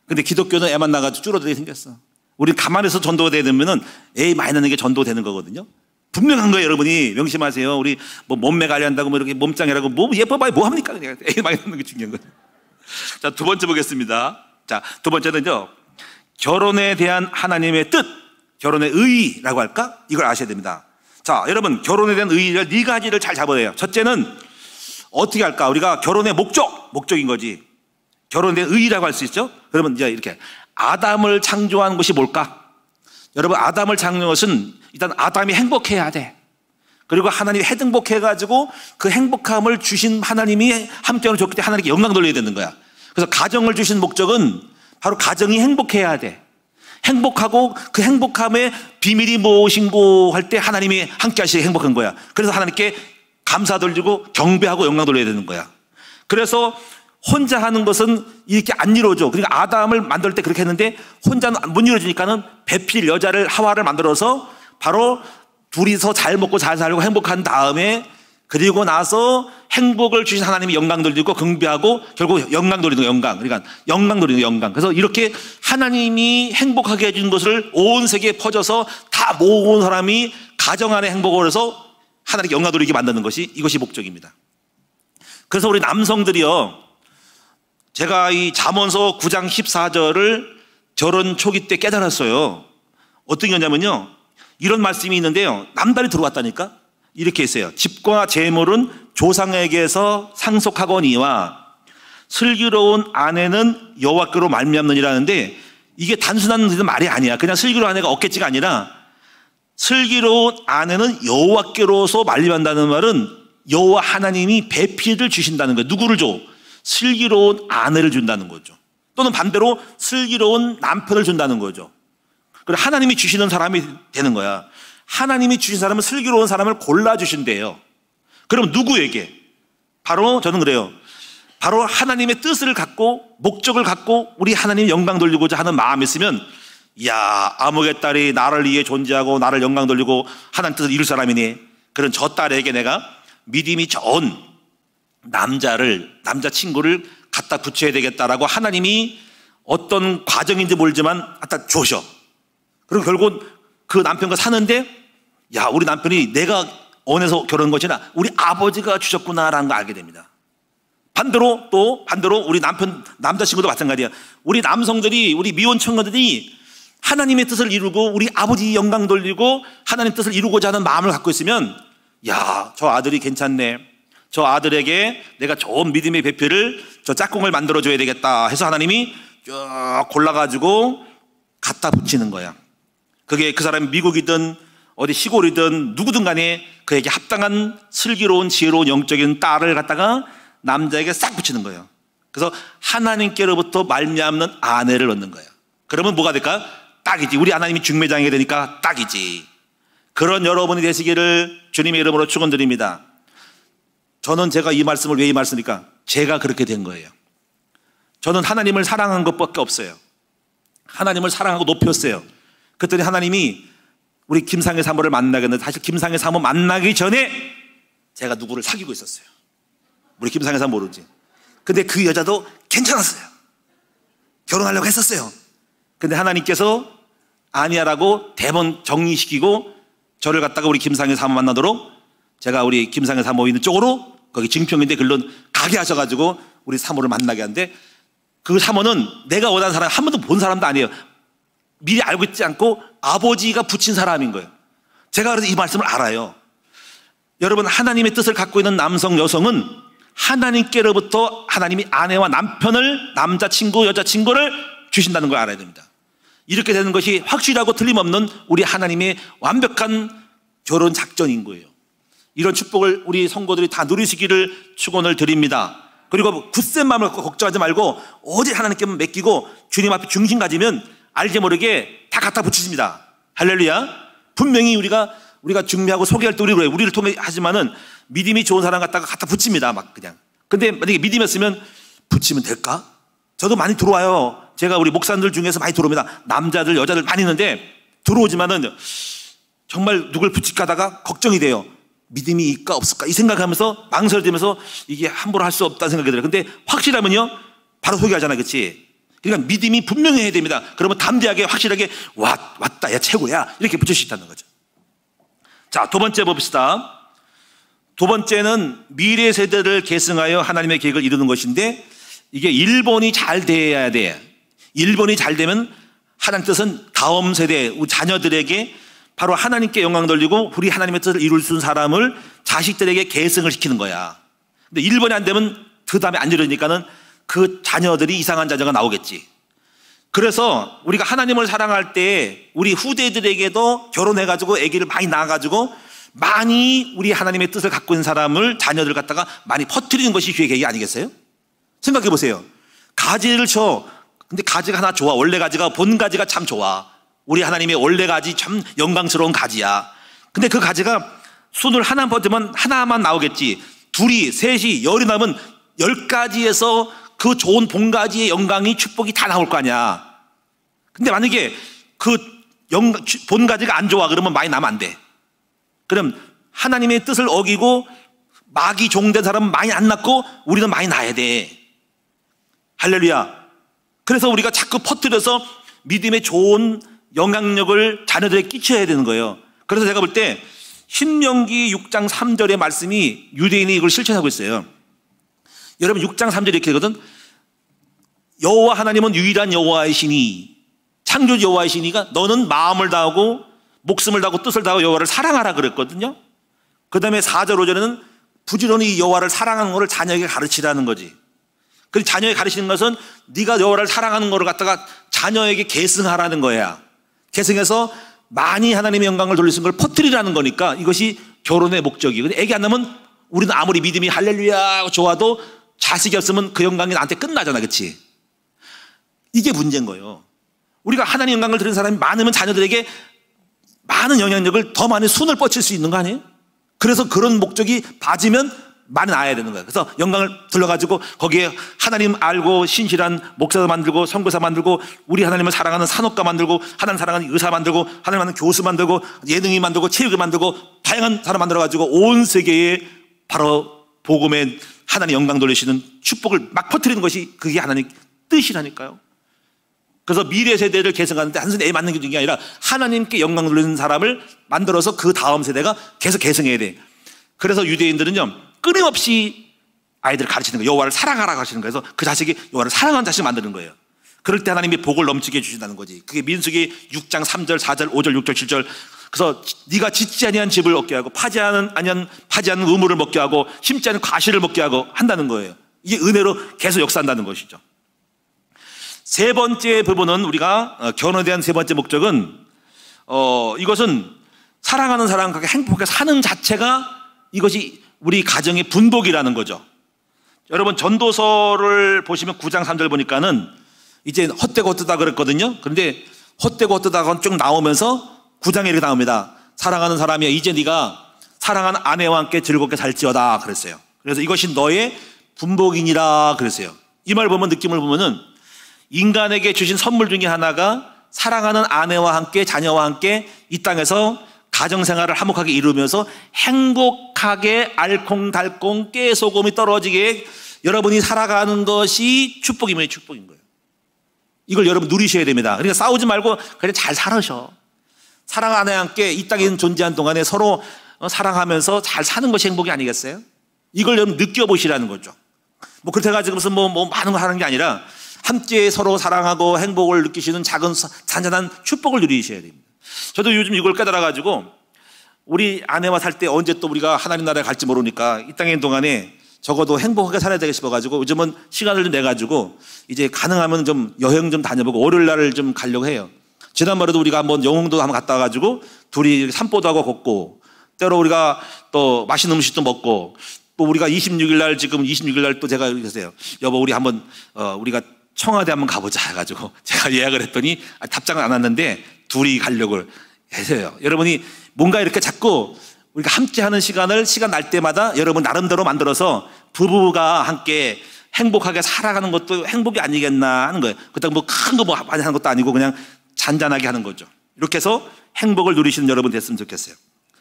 근데 기독교는 애만 낳아가지고 줄어들게 생겼어. 우리 가만히 서 전도가 되면은 애 많이 낳는 게 전도되는 거거든요. 분명한 거예요, 여러분이. 명심하세요. 우리 뭐 몸매 관리한다고 뭐 이렇게 몸짱이라고 뭐 예뻐봐야 뭐 합니까? 그냥 애 많이 낳는 게 중요한 거예요. 자, 두 번째 보겠습니다. 자, 두 번째는요, 결혼에 대한 하나님의 뜻, 결혼의 의의라고 할까? 이걸 아셔야 됩니다. 자, 여러분, 결혼에 대한 의의를 네 가지를 잘 잡아야 해요. 첫째는 어떻게 할까? 우리가 결혼의 목적인 거지. 결혼에 대한 의의라고 할 수 있죠? 그러면 이제 이렇게 아담을 창조한 것이 뭘까? 여러분, 아담을 창조한 것은 일단 아담이 행복해야 돼. 그리고 하나님이 행복해가지고 그 행복함을 주신 하나님이 함께하는 좋기 때문에 하나님께 영광 돌려야 되는 거야. 그래서 가정을 주신 목적은 바로 가정이 행복해야 돼. 행복하고 그 행복함의 비밀이 무엇인고 할 때 하나님이 함께 하시게 행복한 거야. 그래서 하나님께 감사 돌리고 경배하고 영광 돌려야 되는 거야. 그래서 혼자 하는 것은 이렇게 안 이루어져. 그러니까 아담을 만들 때 그렇게 했는데 혼자는 못 이루어지니까는 배필 여자를 하와를 만들어서 바로 둘이서 잘 먹고 잘 살고 행복한 다음에 그리고 나서 행복을 주신 하나님이 영광 돌리고 경배하고 결국 영광 돌리는 영광. 그러니까 영광 돌리는 영광. 그래서 이렇게 하나님이 행복하게 해준 것을 온 세계에 퍼져서 다 모은 사람이 가정 안에 행복을 해서 하나님께 영광 돌리게 만드는 것이 이것이 목적입니다. 그래서 우리 남성들이요, 제가 이 잠언서 9장 14절을 결혼 초기 때 깨달았어요. 어떤 거냐면요, 이런 말씀이 있는데요, 남달이 들어왔다니까. 이렇게 했어요. 집과 재물은 조상에게서 상속하거니와 슬기로운 아내는 여호와께로 말미암느니라는데, 이게 단순한 말이 아니야. 그냥 슬기로운 아내가 없겠지가 아니라 슬기로운 아내는 여호와께로서 말미암는다는 말은 여호와 하나님이 배필을 주신다는 거예요. 누구를 줘? 슬기로운 아내를 준다는 거죠. 또는 반대로 슬기로운 남편을 준다는 거죠. 그래서 하나님이 주시는 사람이 되는 거야. 하나님이 주신 사람은 슬기로운 사람을 골라주신대요. 그럼 누구에게? 바로 저는 그래요. 바로 하나님의 뜻을 갖고 목적을 갖고 우리 하나님 영광 돌리고자 하는 마음이 있으면, 야, 아무개 딸이 나를 위해 존재하고 나를 영광 돌리고 하나님 뜻을 이룰 사람이니 그런 저 딸에게 내가 믿음이 좋은 남자친구를 갖다 붙여야 되겠다라고 하나님이 어떤 과정인지 모르지만 갖다 주셔. 그리고 결국 그 남편과 사는데, 야, 우리 남편이 내가 원해서 결혼한 것이 아니라 우리 아버지가 주셨구나라는 걸 알게 됩니다. 반대로 우리 남자친구도 마찬가지야. 우리 남성들이, 우리 미혼 청년들이 하나님의 뜻을 이루고 우리 아버지 영광 돌리고 하나님의 뜻을 이루고자 하는 마음을 갖고 있으면, 야, 저 아들이 괜찮네. 저 아들에게 내가 좋은 믿음의 배필을, 저 짝꿍을 만들어줘야 되겠다 해서 하나님이 쭉 골라가지고 갖다 붙이는 거야. 그게 그 사람이 미국이든 어디 시골이든 누구든 간에 그에게 합당한 슬기로운 지혜로운 영적인 딸을 갖다가 남자에게 싹 붙이는 거예요. 그래서 하나님께로부터 말미암는 아내를 얻는 거예요. 그러면 뭐가 될까? 딱이지. 우리 하나님이 중매장이 되니까 딱이지. 그런 여러분이 되시기를 주님의 이름으로 축원드립니다. 저는 제가 이 말씀을 왜 이 말씀입니까? 제가 그렇게 된 거예요. 저는 하나님을 사랑한 것밖에 없어요. 하나님을 사랑하고 높였어요. 그랬더니 하나님이 우리 김상의 사모를 만나게 했는데, 사실 김상의 사모 만나기 전에 제가 누구를 사귀고 있었어요. 우리 김상의 사모 모르지. 근데 그 여자도 괜찮았어요. 결혼하려고 했었어요. 근데 하나님께서 아니야라고 대번 정리시키고 저를 갖다가 우리 김상의 사모 만나도록, 제가 우리 김상의 사모 있는 쪽으로, 거기 증평인데 글로 가게 하셔가지고 우리 사모를 만나게 하는데, 그 사모는 내가 원하는 사람, 한 번도 본 사람도 아니에요. 미리 알고 있지 않고 아버지가 붙인 사람인 거예요. 제가 그래서 이 말씀을 알아요. 여러분, 하나님의 뜻을 갖고 있는 남성, 여성은 하나님께로부터 하나님이 아내와 남편을, 남자친구, 여자친구를 주신다는 걸 알아야 됩니다. 이렇게 되는 것이 확실하고 틀림없는 우리 하나님의 완벽한 결혼 작전인 거예요. 이런 축복을 우리 성도들이 다 누리시기를 축원을 드립니다. 그리고 굳센 마음을 걱정하지 말고 오직 하나님께만 맡기고 주님 앞에 중심 가지면 알게 모르게 다 갖다 붙이십니다. 할렐루야. 분명히 우리가 중매하고 소개할 때 우리를 통해 하지만은 믿음이 좋은 사람 갖다가 갖다 붙입니다. 막 그냥. 근데 만약에 믿음이었으면 붙이면 될까? 저도 많이 들어와요. 제가 우리 목사님들 중에서 많이 들어옵니다. 남자들, 여자들 많이 있는데 들어오지만은 정말 누굴 붙일까다가 걱정이 돼요. 믿음이 있까 없을까 이 생각하면서 망설여지면서 이게 함부로 할 수 없다는 생각이 들어요. 근데 확실하면요 바로 소개하잖아요. 그렇지? 그러니까 믿음이 분명해야 됩니다. 그러면 담대하게 확실하게 왔다 야 최고야 이렇게 붙일 수 있다는 거죠. 자, 두 번째 봅시다. 두 번째는 미래 세대를 계승하여 하나님의 계획을 이루는 것인데 이게 1번이 잘 돼야 돼. 1번이 잘 되면 하나님 뜻은 다음 세대 우리 자녀들에게 바로 하나님께 영광 돌리고 우리 하나님의 뜻을 이룰 수 있는 사람을 자식들에게 계승을 시키는 거야. 근데 1번이 안 되면 그 다음에 안 이루니까는 그 자녀들이 이상한 자녀가 나오겠지. 그래서 우리가 하나님을 사랑할 때 우리 후대들에게도 결혼해가지고 아기를 많이 낳아가지고 많이 우리 하나님의 뜻을 갖고 있는 사람을 자녀들 갖다가 많이 퍼뜨리는 것이 주의 계획이 아니겠어요? 생각해 보세요. 가지를 쳐. 근데 가지가 하나 좋아. 원래 가지가 본 가지가 참 좋아. 우리 하나님의 원래 가지 참 영광스러운 가지야. 근데 그 가지가 순을 하나 퍼뜨리면 하나만 나오겠지. 둘이 셋이 열이 나면 10가지에서 그 좋은 본가지의 영광이 축복이 다 나올 거 아니야. 근데 만약에 그 본가지가 안 좋아 그러면 많이 나면 안 돼. 그럼 하나님의 뜻을 어기고 마귀 종된 사람은 많이 안 낳고 우리는 많이 낳아야 돼. 할렐루야. 그래서 우리가 자꾸 퍼뜨려서 믿음의 좋은 영향력을 자녀들에게 끼쳐야 되는 거예요. 그래서 제가 볼 때 신명기 6장 3절의 말씀이 유대인이 이걸 실천하고 있어요. 여러분 6장 3절에 이렇게 되거든. 여호와 하나님은 유일한 여호와이시니 창조주 여호와이시니가 너는 마음을 다하고 목숨을 다하고 뜻을 다하고 여호와를 사랑하라 그랬거든요. 그 다음에 4절 5절에는 부지런히 여호와를 사랑하는 것을 자녀에게 가르치라는 거지. 그 자녀에게 가르치는 것은 네가 여호와를 사랑하는 것을 갖다가 자녀에게 계승하라는 거야. 계승해서 많이 하나님의 영광을 돌릴 수 있는 걸 퍼뜨리라는 거니까 이것이 결혼의 목적이에요. 근데 애기 안 나면 우리는 아무리 믿음이 할렐루야 좋아도 자식이 없으면 그 영광이 나한테 끝나잖아. 그렇지? 이게 문제인 거예요. 우리가 하나님 영광을 드리는 사람이 많으면 자녀들에게 많은 영향력을 더 많이 순을 뻗칠 수 있는 거 아니에요? 그래서 그런 목적이 빠지면 많이 나아야 되는 거예요. 그래서 영광을 들러가지고 거기에 하나님 알고 신실한 목사도 만들고 선교사 만들고 우리 하나님을 사랑하는 산업가 만들고 하나님 사랑하는 의사 만들고 하나님 하는 교수 만들고 예능이 만들고 체육이 만들고 다양한 사람 만들어가지고 온 세계에 바로 복음의 하나님 영광 돌리시는 축복을 막 퍼뜨리는 것이 그게 하나님 뜻이라니까요. 그래서 미래 세대를 계승하는데 단순히 애 맞는 게 아니라 하나님께 영광 돌리는 사람을 만들어서 그 다음 세대가 계속 계승해야 돼. 그래서 유대인들은요 끊임없이 아이들을 가르치는 거예요. 여호와를 사랑하라 가르치는 거예요. 그래서 그 자식이 여호와를 사랑하는 자식을 만드는 거예요. 그럴 때 하나님이 복을 넘치게 해주신다는 거지. 그게 민수기 6장 3절 4절 5절 6절 7절. 그래서 네가 짓지 아니한 집을 얻게 하고 파지 않은 우물을 먹게 하고 심지 않은 과실을 먹게 하고 한다는 거예요. 이게 은혜로 계속 역사한다는 것이죠. 세 번째 부분은 우리가 결혼에 대한 세 번째 목적은 이것은 사랑하는 사람과 행복하게 사는 자체가 이것이 우리 가정의 분복이라는 거죠. 여러분 전도서를 보시면 9장 3절 보니까는 이제 헛되고 헛되다 그랬거든요. 그런데 헛되고 헛되다가 쭉 나오면서 9장에 이렇게 나옵니다. 사랑하는 사람이야 이제 네가 사랑하는 아내와 함께 즐겁게 살지어다 그랬어요. 그래서 이것이 너의 분복이니라 그랬어요. 이 말 보면 느낌을 보면은 인간에게 주신 선물 중에 하나가 사랑하는 아내와 함께 자녀와 함께 이 땅에서 가정생활을 화목하게 이루면서 행복하게 알콩달콩 깨소금이 떨어지게 여러분이 살아가는 것이 축복이면 축복인 거예요. 이걸 여러분 누리셔야 됩니다. 그러니까 싸우지 말고 그냥 잘 살아셔. 사랑 아내와 함께 이 땅에 존재한 동안에 서로 사랑하면서 잘 사는 것이 행복이 아니겠어요? 이걸 여러분 느껴보시라는 거죠. 뭐 그렇게 해가지고 무슨 뭐 많은 걸 하는 게 아니라 함께 서로 사랑하고 행복을 느끼시는 작은 잔잔한 축복을 누리셔야 됩니다. 저도 요즘 이걸 깨달아가지고 우리 아내와 살 때 언제 또 우리가 하나님 나라에 갈지 모르니까 이 땅에 있는 동안에 적어도 행복하게 살아야 되겠 싶어가지고 요즘은 시간을 좀 내가지고 이제 가능하면 좀 여행 좀 다녀보고 월요일 날을 좀 가려고 해요. 지난번에도 우리가 한번 영흥도 한번 갔다 와가지고 둘이 산보도 하고 걷고 때로 우리가 또 맛있는 음식도 먹고 또 우리가 26일 날 지금 26일 날 또 제가 그랬어요. 여보 우리 한번 우리가 청와대 한번 가보자 해가지고 제가 예약을 했더니 답장은 안 왔는데 둘이 가려고 해서요. 여러분이 뭔가 이렇게 자꾸 우리가 함께 하는 시간 날 때마다 여러분 나름대로 만들어서 부부가 함께 행복하게 살아가는 것도 행복이 아니겠나 하는 거예요. 그렇다고 뭐 큰 거 뭐 많이 하는 것도 아니고 그냥 잔잔하게 하는 거죠. 이렇게 해서 행복을 누리시는 여러분 됐으면 좋겠어요.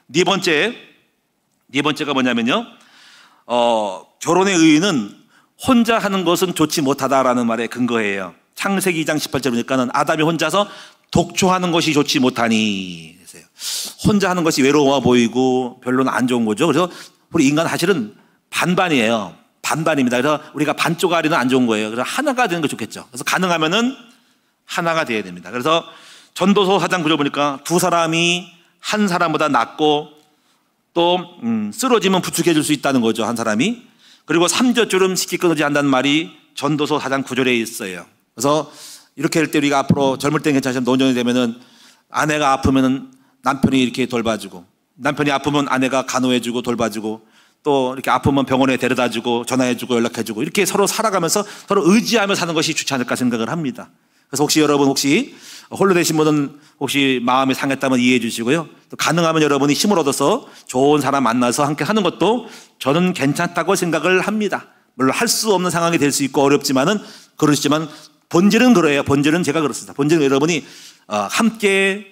네 번째가 뭐냐면요, 결혼의 의의는 혼자 하는 것은 좋지 못하다라는 말에 근거해요. 창세기 2장 18절 보니까는 아담이 혼자서 독초하는 것이 좋지 못하니, 혼자 하는 것이 외로워 보이고 별로는 안 좋은 거죠. 그래서 우리 인간은 사실은 반반이에요. 반반입니다. 그래서 우리가 반쪽아리는 안 좋은 거예요. 그래서 하나가 되는 게 좋겠죠. 그래서 가능하면은 하나가 돼야 됩니다. 그래서 전도서 4장 9절 보니까 두 사람이 한 사람보다 낫고 또 쓰러지면 부축해 줄 수 있다는 거죠, 한 사람이. 그리고 삼젖주름 쉽게 끊어지지 않는다는 말이 전도서 4장 9절에 있어요. 그래서 이렇게 할 때 우리가 앞으로 젊을 때 괜찮지만 노년이 되면은 아내가 아프면은 남편이 이렇게 돌봐주고, 남편이 아프면 아내가 간호해주고 돌봐주고, 또 이렇게 아프면 병원에 데려다주고 전화해주고 연락해주고, 이렇게 서로 살아가면서 서로 의지하며 사는 것이 좋지 않을까 생각을 합니다. 그래서 혹시 여러분 혹시 홀로 되신 분은 혹시 마음이 상했다면 이해해 주시고요, 또 가능하면 여러분이 힘을 얻어서 좋은 사람 만나서 함께 하는 것도 저는 괜찮다고 생각을 합니다. 물론 할 수 없는 상황이 될 수 있고 어렵지만은 그러시지만 본질은 그래요. 본질은 제가 그렇습니다. 본질은 여러분이 함께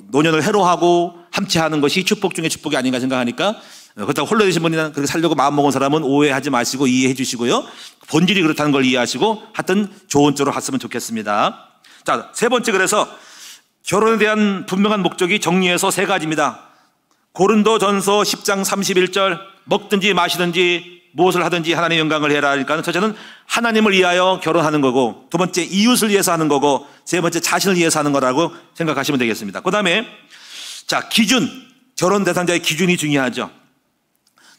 노년을 해로하고 함께하는 것이 축복 중에 축복이 아닌가 생각하니까, 그렇다고 홀로 되신 분이나 그렇게 살려고 마음먹은 사람은 오해하지 마시고 이해해 주시고요, 본질이 그렇다는 걸 이해하시고 하여튼 좋은 쪽으로 갔으면 좋겠습니다. 자, 세 번째, 그래서 결혼에 대한 분명한 목적이 정리해서 세 가지입니다. 고린도전서 10장 31절, 먹든지 마시든지 무엇을 하든지 하나님의 영광을 해라. 그러니까 첫째는 하나님을 위하여 결혼하는 거고, 두 번째 이웃을 위해서 하는 거고, 세 번째 자신을 위해서 하는 거라고 생각하시면 되겠습니다. 그 다음에 자, 기준, 결혼 대상자의 기준이 중요하죠.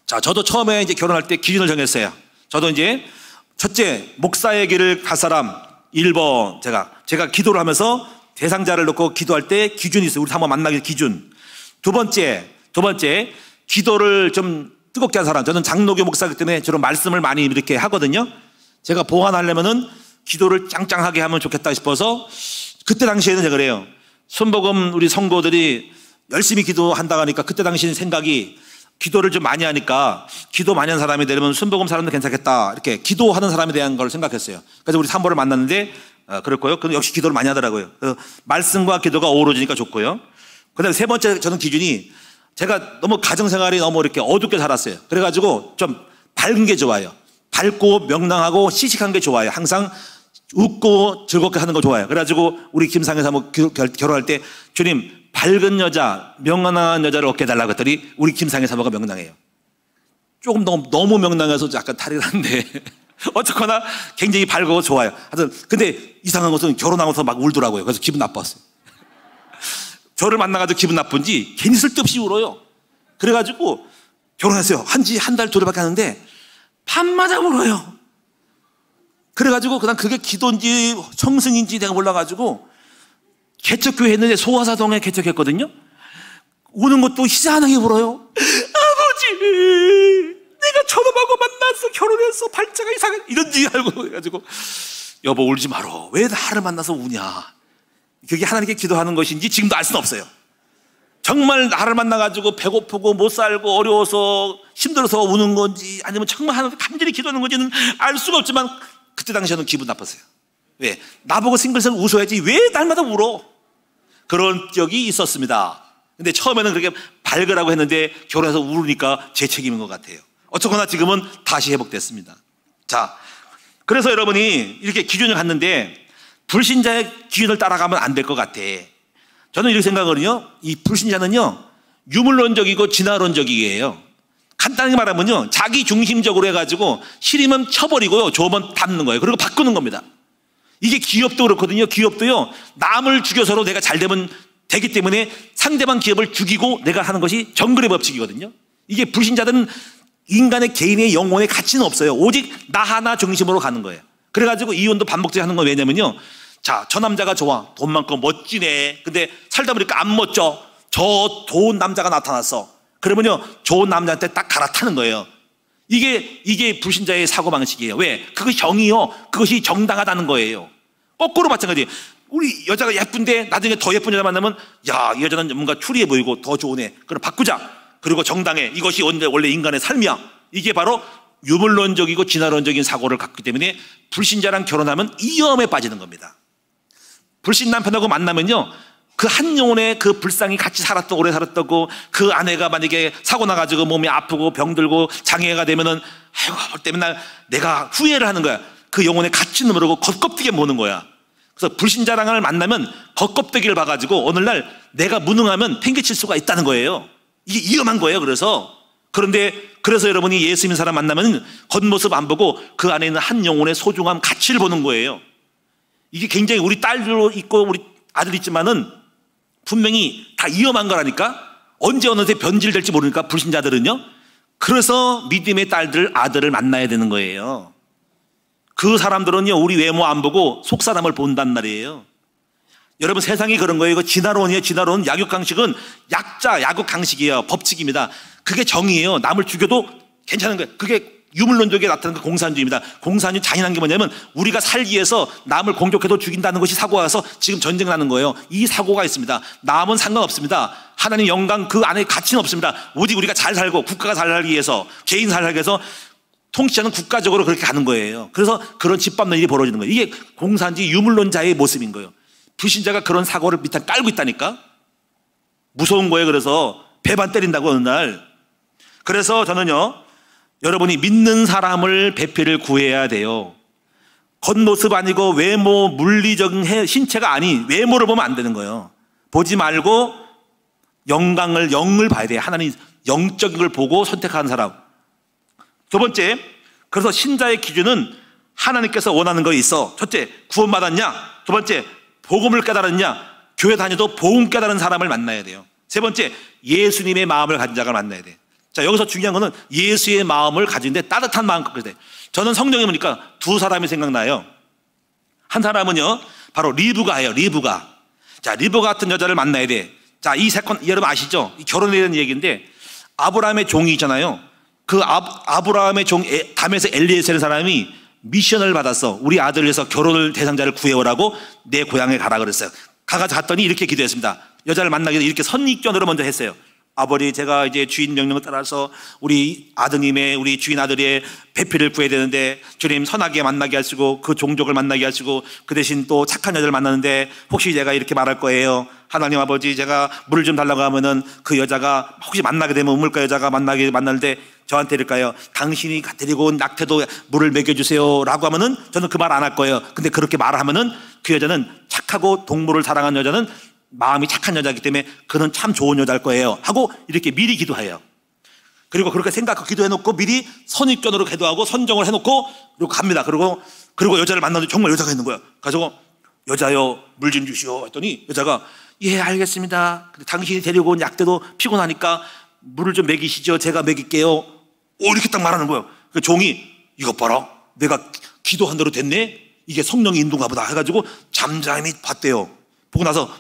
자, 저도 처음에 이제 결혼할 때 기준을 정했어요. 저도 이제 첫째, 목사의 길을 갈 사람 1번, 제가 기도를 하면서 대상자를 놓고 기도할 때 기준이 있어요. 우리 한번 만나기 기준. 두 번째, 기도를 좀 뜨겁게 한 사람. 저는 장로교 목사이기 때문에 저런 말씀을 많이 이렇게 하거든요. 제가 보완하려면은 기도를 짱짱하게 하면 좋겠다 싶어서, 그때 당시에는 제가 그래요. 순복음 우리 성도들이 열심히 기도한다고 하니까 그때 당시에는 생각이, 기도를 좀 많이 하니까 기도 많이 한 사람이 되려면 순복음 사람도 괜찮겠다, 이렇게 기도하는 사람에 대한 걸 생각했어요. 그래서 우리 산보를 만났는데 그렇고요. 그럼 역시 기도를 많이 하더라고요. 그래서 말씀과 기도가 어우러지니까 좋고요. 그 다음에 세 번째 저는 기준이, 제가 너무 가정생활이 너무 이렇게 어둡게 살았어요. 그래가지고 좀 밝은 게 좋아요. 밝고 명랑하고 시식한 게 좋아요. 항상 웃고 즐겁게 하는 거 좋아요. 그래가지고 우리 김상희 사모 결혼할 때, 주님 밝은 여자, 명랑한 여자를 얻게 해달라고 했더니 우리 김상희 사모가 명랑해요. 조금 너무 명랑해서 약간 탈이 났는데 어쨌거나 굉장히 밝고 좋아요. 하여튼 근데 이상한 것은 결혼하고서 막 울더라고요. 그래서 기분 나빴어요. 저를 만나가지고 기분 나쁜지 괜히 쓸데없이 울어요. 그래가지고 결혼했어요. 한지 한 달 둘밖에 하는데 밤마다 울어요. 그래가지고 그다음 그게 기도인지 청승인지 내가 몰라가지고 개척교회 했는데 소화사동에 개척했거든요. 우는 것도 희한하게 울어요. 아버지, 내가 저놈하고 만났어, 결혼했어, 발자가 이상해, 이런지 알고. 해가지고 여보 울지 말어, 왜 나를 만나서 우냐. 그게 하나님께 기도하는 것인지 지금도 알 수는 없어요. 정말 나를 만나가지고 배고프고 못 살고 어려워서 힘들어서 우는 건지, 아니면 정말 하나님께 간절히 기도하는 건지는 알 수가 없지만 그때 당시에는 기분 나빴어요. 왜? 나보고 싱글싱글 웃어야지 왜 날마다 울어? 그런 적이 있었습니다. 근데 처음에는 그렇게 밝으라고 했는데 결혼해서 울으니까 제 책임인 것 같아요. 어쨌거나 지금은 다시 회복됐습니다. 자, 그래서 여러분이 이렇게 기준을 갖는데 불신자의 기준을 따라가면 안 될 것 같아. 저는 이렇게 생각하거든요. 이 불신자는요, 유물론적이고 진화론적이에요. 간단하게 말하면요, 자기 중심적으로 해가지고 싫으면 쳐버리고요, 좋으면 담는 거예요. 그리고 바꾸는 겁니다. 이게 기업도 그렇거든요. 기업도요, 남을 죽여서로 내가 잘 되면 되기 때문에 상대방 기업을 죽이고 내가 하는 것이 정글의 법칙이거든요. 이게 불신자들은 인간의 개인의 영혼의 가치는 없어요. 오직 나 하나 중심으로 가는 거예요. 그래가지고 이혼도 반복적으로 하는 건 왜냐면요, 자, 저 남자가 좋아, 돈 많고 멋지네. 근데 살다 보니까 안 멋져. 저 좋은 남자가 나타났어. 그러면요, 좋은 남자한테 딱 갈아타는 거예요. 이게 불신자의 사고방식이에요. 왜? 그것이 정의요, 그것이 정당하다는 거예요. 거꾸로 마찬가지. 우리 여자가 예쁜데 나중에 더 예쁜 여자 만나면, 야, 이 여자는 뭔가 추리해 보이고 더 좋으네, 그럼 바꾸자. 그리고 정당해. 이것이 원래 인간의 삶이야. 이게 바로 유물론적이고 진화론적인 사고를 갖기 때문에 불신자랑 결혼하면 위험에 빠지는 겁니다. 불신 남편하고 만나면요, 그 한 영혼의 그 불쌍히 같이 살았던, 오래 살았다고 그 아내가 만약에 사고 나가지고 몸이 아프고 병들고 장애가 되면은 아이고 볼 때 맨날 내가 후회를 하는 거야. 그 영혼의 가치는 모르고 겉껍데기 보는 거야. 그래서 불신자랑을 만나면 겉껍데기를 봐가지고 어느 날 내가 무능하면 팽개칠 수가 있다는 거예요. 이게 위험한 거예요. 그래서 여러분이 예수 믿는 사람 만나면 겉모습 안 보고 그 안에 있는 한 영혼의 소중함, 가치를 보는 거예요. 이게 굉장히 우리 딸도 있고 우리 아들 있지만은 분명히 다 위험한 거라니까. 언제 어느 때 변질될지 모르니까 불신자들은요. 그래서 믿음의 딸들, 아들을 만나야 되는 거예요. 그 사람들은요 우리 외모 안 보고 속 사람을 본단 말이에요. 여러분 세상이 그런 거예요. 이거 진화론이에요. 진화론. 약육강식은 약자 약육강식이에요. 법칙입니다. 그게 정의예요. 남을 죽여도 괜찮은 거예요. 그게 유물론적에 나타나는 그 공산주의입니다. 공산주의 잔인한 게 뭐냐면 우리가 살기 위해서 남을 공격해도 죽인다는 것이 사고가 와서 지금 전쟁 나는 거예요. 이 사고가 있습니다. 남은 상관없습니다. 하나님 영광 그 안에 가치는 없습니다. 오직 우리가 잘 살고 국가가 잘 살기 위해서, 개인 잘 살기 위해서 통치자는 국가적으로 그렇게 가는 거예요. 그래서 그런 짓밟는 일이 벌어지는 거예요. 이게 공산주의 유물론자의 모습인 거예요. 불신자가 그런 사고를 밑에 깔고 있다니까. 무서운 거예요. 그래서 배반 때린다고 어느 날. 그래서 저는요 여러분이 믿는 사람을 배필을 구해야 돼요. 겉모습 아니고 외모, 물리적인 신체가 아닌 외모를 보면 안 되는 거예요. 보지 말고 영을 봐야 돼요. 하나님 영적인 걸 보고 선택하는 사람. 두 번째, 그래서 신자의 기준은 하나님께서 원하는 거 있어. 첫째, 구원받았냐? 두 번째, 복음을 깨달았냐? 교회 다녀도 복음 깨달은 사람을 만나야 돼요. 세 번째, 예수님의 마음을 가진 자가 만나야 돼. 자, 여기서 중요한 거는 예수의 마음을 가지는데 따뜻한 마음 갖게 돼. 저는 성경에 보니까 두 사람이 생각나요. 한 사람은요 바로 리브가예요. 리브가. 자, 리브가 같은 여자를 만나야 돼. 자, 이 사건 여러분 아시죠? 결혼에 대한 얘기인데 아브라함의 종이 있잖아요. 그 아브라함의 종 담에서 엘리에셀 사람이 미션을 받았어. 우리 아들을 위해서 결혼을 대상자를 구해오라고 내 고향에 가라 그랬어요. 갔더니 이렇게 기도했습니다. 여자를 만나기 위해서 이렇게 선입견으로 먼저 했어요. 아버지, 제가 이제 주인 명령을 따라서 우리 아드님의, 우리 주인 아들의 배필을 구해야 되는데 주님 선하게 만나게 하시고 그 종족을 만나게 하시고 그 대신 또 착한 여자를 만나는데 혹시 제가 이렇게 말할 거예요. 하나님 아버지, 제가 물을 좀 달라고 하면은 그 여자가 혹시 만나게 되면 우물가 여자가 만나는데 저한테 이럴까요? 당신이 데리고 온 낙태도 물을 먹여주세요 라고 하면은 저는 그 말 안 할 거예요. 근데 그렇게 말하면은 그 여자는 착하고 동물을 사랑하는 여자는 마음이 착한 여자이기 때문에 그는 참 좋은 여자일 거예요 하고 이렇게 미리 기도해요. 그리고 그렇게 생각하고 기도해놓고 미리 선입견으로 기도하고 선정을 해놓고 그리고 갑니다. 그리고 여자를 만나는데 정말 여자가 있는 거야. 가지고 여자여 물 좀 주시오 했더니 여자가 예 알겠습니다. 근데 당신이 데리고 온 약대도 피곤하니까 물을 좀 먹이시죠. 제가 먹일게요. 이렇게 딱 말하는 거예요. 그 종이 이것 봐라, 내가 기도한 대로 됐네. 이게 성령이 인도가 보다 해가지고 잠잠히 봤대요. 보고 나서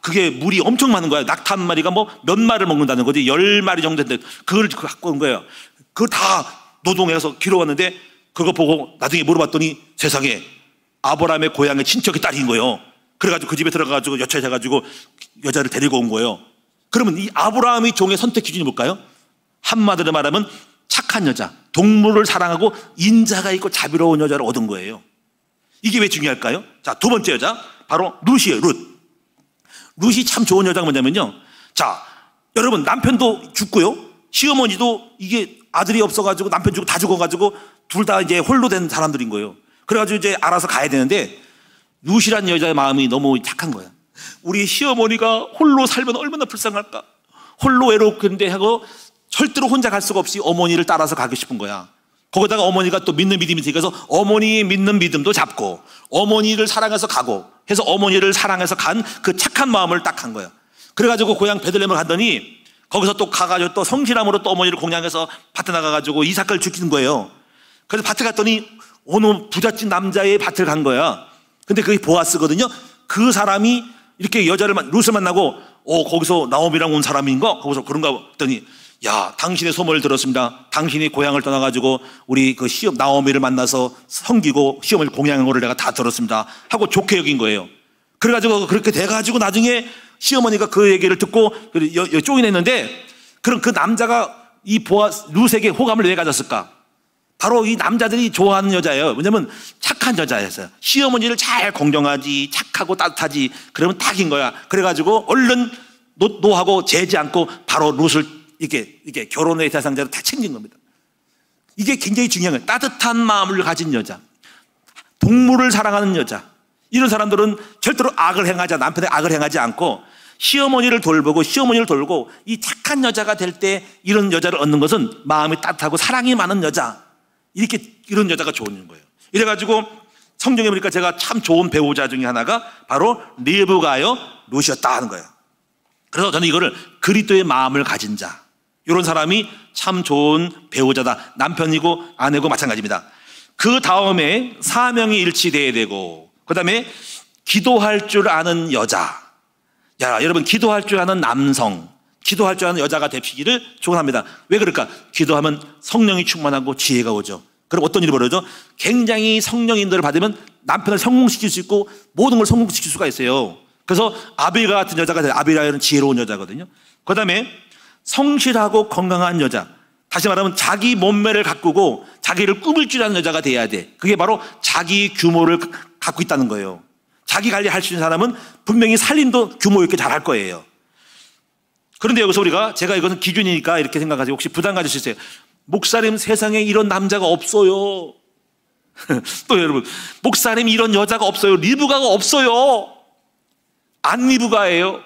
그게 물이 엄청 많은 거야. 낙타 한 마리가 뭐 몇 마리를 먹는다는 거지. 10마리 정도 됐는데 그걸 갖고 온 거예요. 그걸 다 노동해서 길어왔는데 그거 보고 나중에 물어봤더니 세상에 아브라함의 고향의 친척의 딸인 거예요. 그래가지고 그 집에 들어가가지고 여차해가지고 여자를 데리고 온 거예요. 그러면 이 아브라함의 종의 선택 기준이 뭘까요? 한마디로 말하면 착한 여자, 동물을 사랑하고 인자가 있고 자비로운 여자를 얻은 거예요. 이게 왜 중요할까요? 자, 두 번째 여자 바로 룻이에요. 룻이 참 좋은 여자가 뭐냐면요, 자 여러분 남편도 죽고요, 시어머니도 이게 아들이 없어가지고 남편 죽고 다 죽어가지고 둘 다 이제 홀로 된 사람들인 거예요. 그래가지고 이제 알아서 가야 되는데 룻이란 여자의 마음이 너무 착한 거야. 우리 시어머니가 홀로 살면 얼마나 불쌍할까, 홀로 외롭겠는데 하고 절대로 혼자 갈 수가 없이 어머니를 따라서 가고 싶은 거야. 거기다가 어머니가 또 믿는 믿음이 있으니까 어머니 믿는 믿음도 잡고 어머니를 사랑해서 가고 해서 어머니를 사랑해서 간 그 착한 마음을 딱 한 거예요. 그래가지고 고향 베들레헴을 갔더니 거기서 또 가가지고 또 성실함으로 또 어머니를 공양해서 밭에 나가가지고 이삭을 죽이는 거예요. 그래서 밭에 갔더니 어느 부잣집 남자의 밭을 간 거야. 근데 그게 보아스거든요. 그 사람이 이렇게 룻을 만나고 거기서 나오미랑 온 사람인가? 거기서 그런가 했더니 야, 당신의 소문을 들었습니다. 당신이 고향을 떠나가지고 우리 그 나오미를 만나서 섬기고 시어머니 공양한 거를 내가 다 들었습니다 하고 좋게 여긴 거예요. 그래가지고 그렇게 돼가지고 나중에 시어머니가 그 얘기를 듣고 쪼인했는데, 그럼 그 남자가 이 룻에게 호감을 왜 가졌을까? 바로 이 남자들이 좋아하는 여자예요. 왜냐면 착한 여자였어요. 시어머니를 잘 공경하지, 착하고 따뜻하지, 그러면 딱인 거야. 그래가지고 얼른 노하고 재지 않고 바로 룻을 이렇게 결혼의 대상자로 다 챙긴 겁니다. 이게 굉장히 중요한 거예요. 따뜻한 마음을 가진 여자, 동물을 사랑하는 여자, 이런 사람들은 절대로 남편의 악을 행하지 않고 시어머니를 돌보고 이 착한 여자가 될 때 이런 여자를 얻는 것은 마음이 따뜻하고 사랑이 많은 여자, 이런 여자가 좋은 거예요. 이래가지고 성경에 보니까 제가 참 좋은 배우자 중에 하나가 바로 리브가요 룻이었다 하는 거예요. 그래서 저는 이거를 그리스도의 마음을 가진 자, 이런 사람이 참 좋은 배우자다. 남편이고 아내고 마찬가지입니다. 그 다음에 사명이 일치돼야 되고, 그 다음에 기도할 줄 아는 여자. 여러분, 기도할 줄 아는 남성, 기도할 줄 아는 여자가 되시기를 축원합니다. 왜 그럴까? 기도하면 성령이 충만하고 지혜가 오죠. 그럼 어떤 일이 벌어져? 굉장히 성령 인도를 받으면 남편을 성공시킬 수 있고 모든 걸 성공시킬 수가 있어요. 그래서 아비가 같은 여자가 돼요. 아비라는 지혜로운 여자거든요. 그 다음에 성실하고 건강한 여자, 다시 말하면 자기 몸매를 가꾸고 자기를 꾸밀 줄 아는 여자가 돼야 돼. 그게 바로 자기 규모를 갖고 있다는 거예요. 자기 관리할 수 있는 사람은 분명히 살림도 규모 있게 잘할 거예요. 그런데 여기서 제가 이것은 기준이니까 이렇게 생각하세요. 혹시 부담 가질 수 있어요. 목사님, 세상에 이런 남자가 없어요. 또 여러분, 목사님 이런 여자가 없어요. 리브가가 없어요. 안 리브가예요.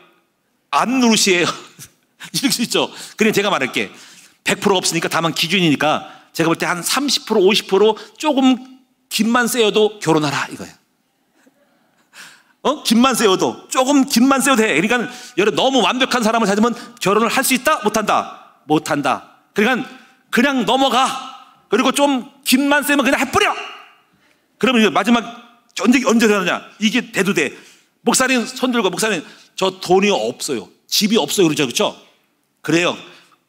안 누르시예요. 이럴 수 있죠. 그냥 제가 말할게. 100% 없으니까 다만 기준이니까 제가 볼 때 한 30%, 50% 조금 김만 세워도 결혼하라 이거예요. 김만 세워도, 조금 김만 세워도 돼. 그러니까 너무 완벽한 사람을 찾으면 결혼을 할 수 있다? 못한다? 못한다. 그러니까 그냥 넘어가. 그리고 좀 김만 세면 그냥 해버려. 그러면 마지막 언제 되느냐? 이게 돼도 돼. 목사님 손 들고, 목사님 저 돈이 없어요. 집이 없어요. 그러죠, 그렇죠? 그래요.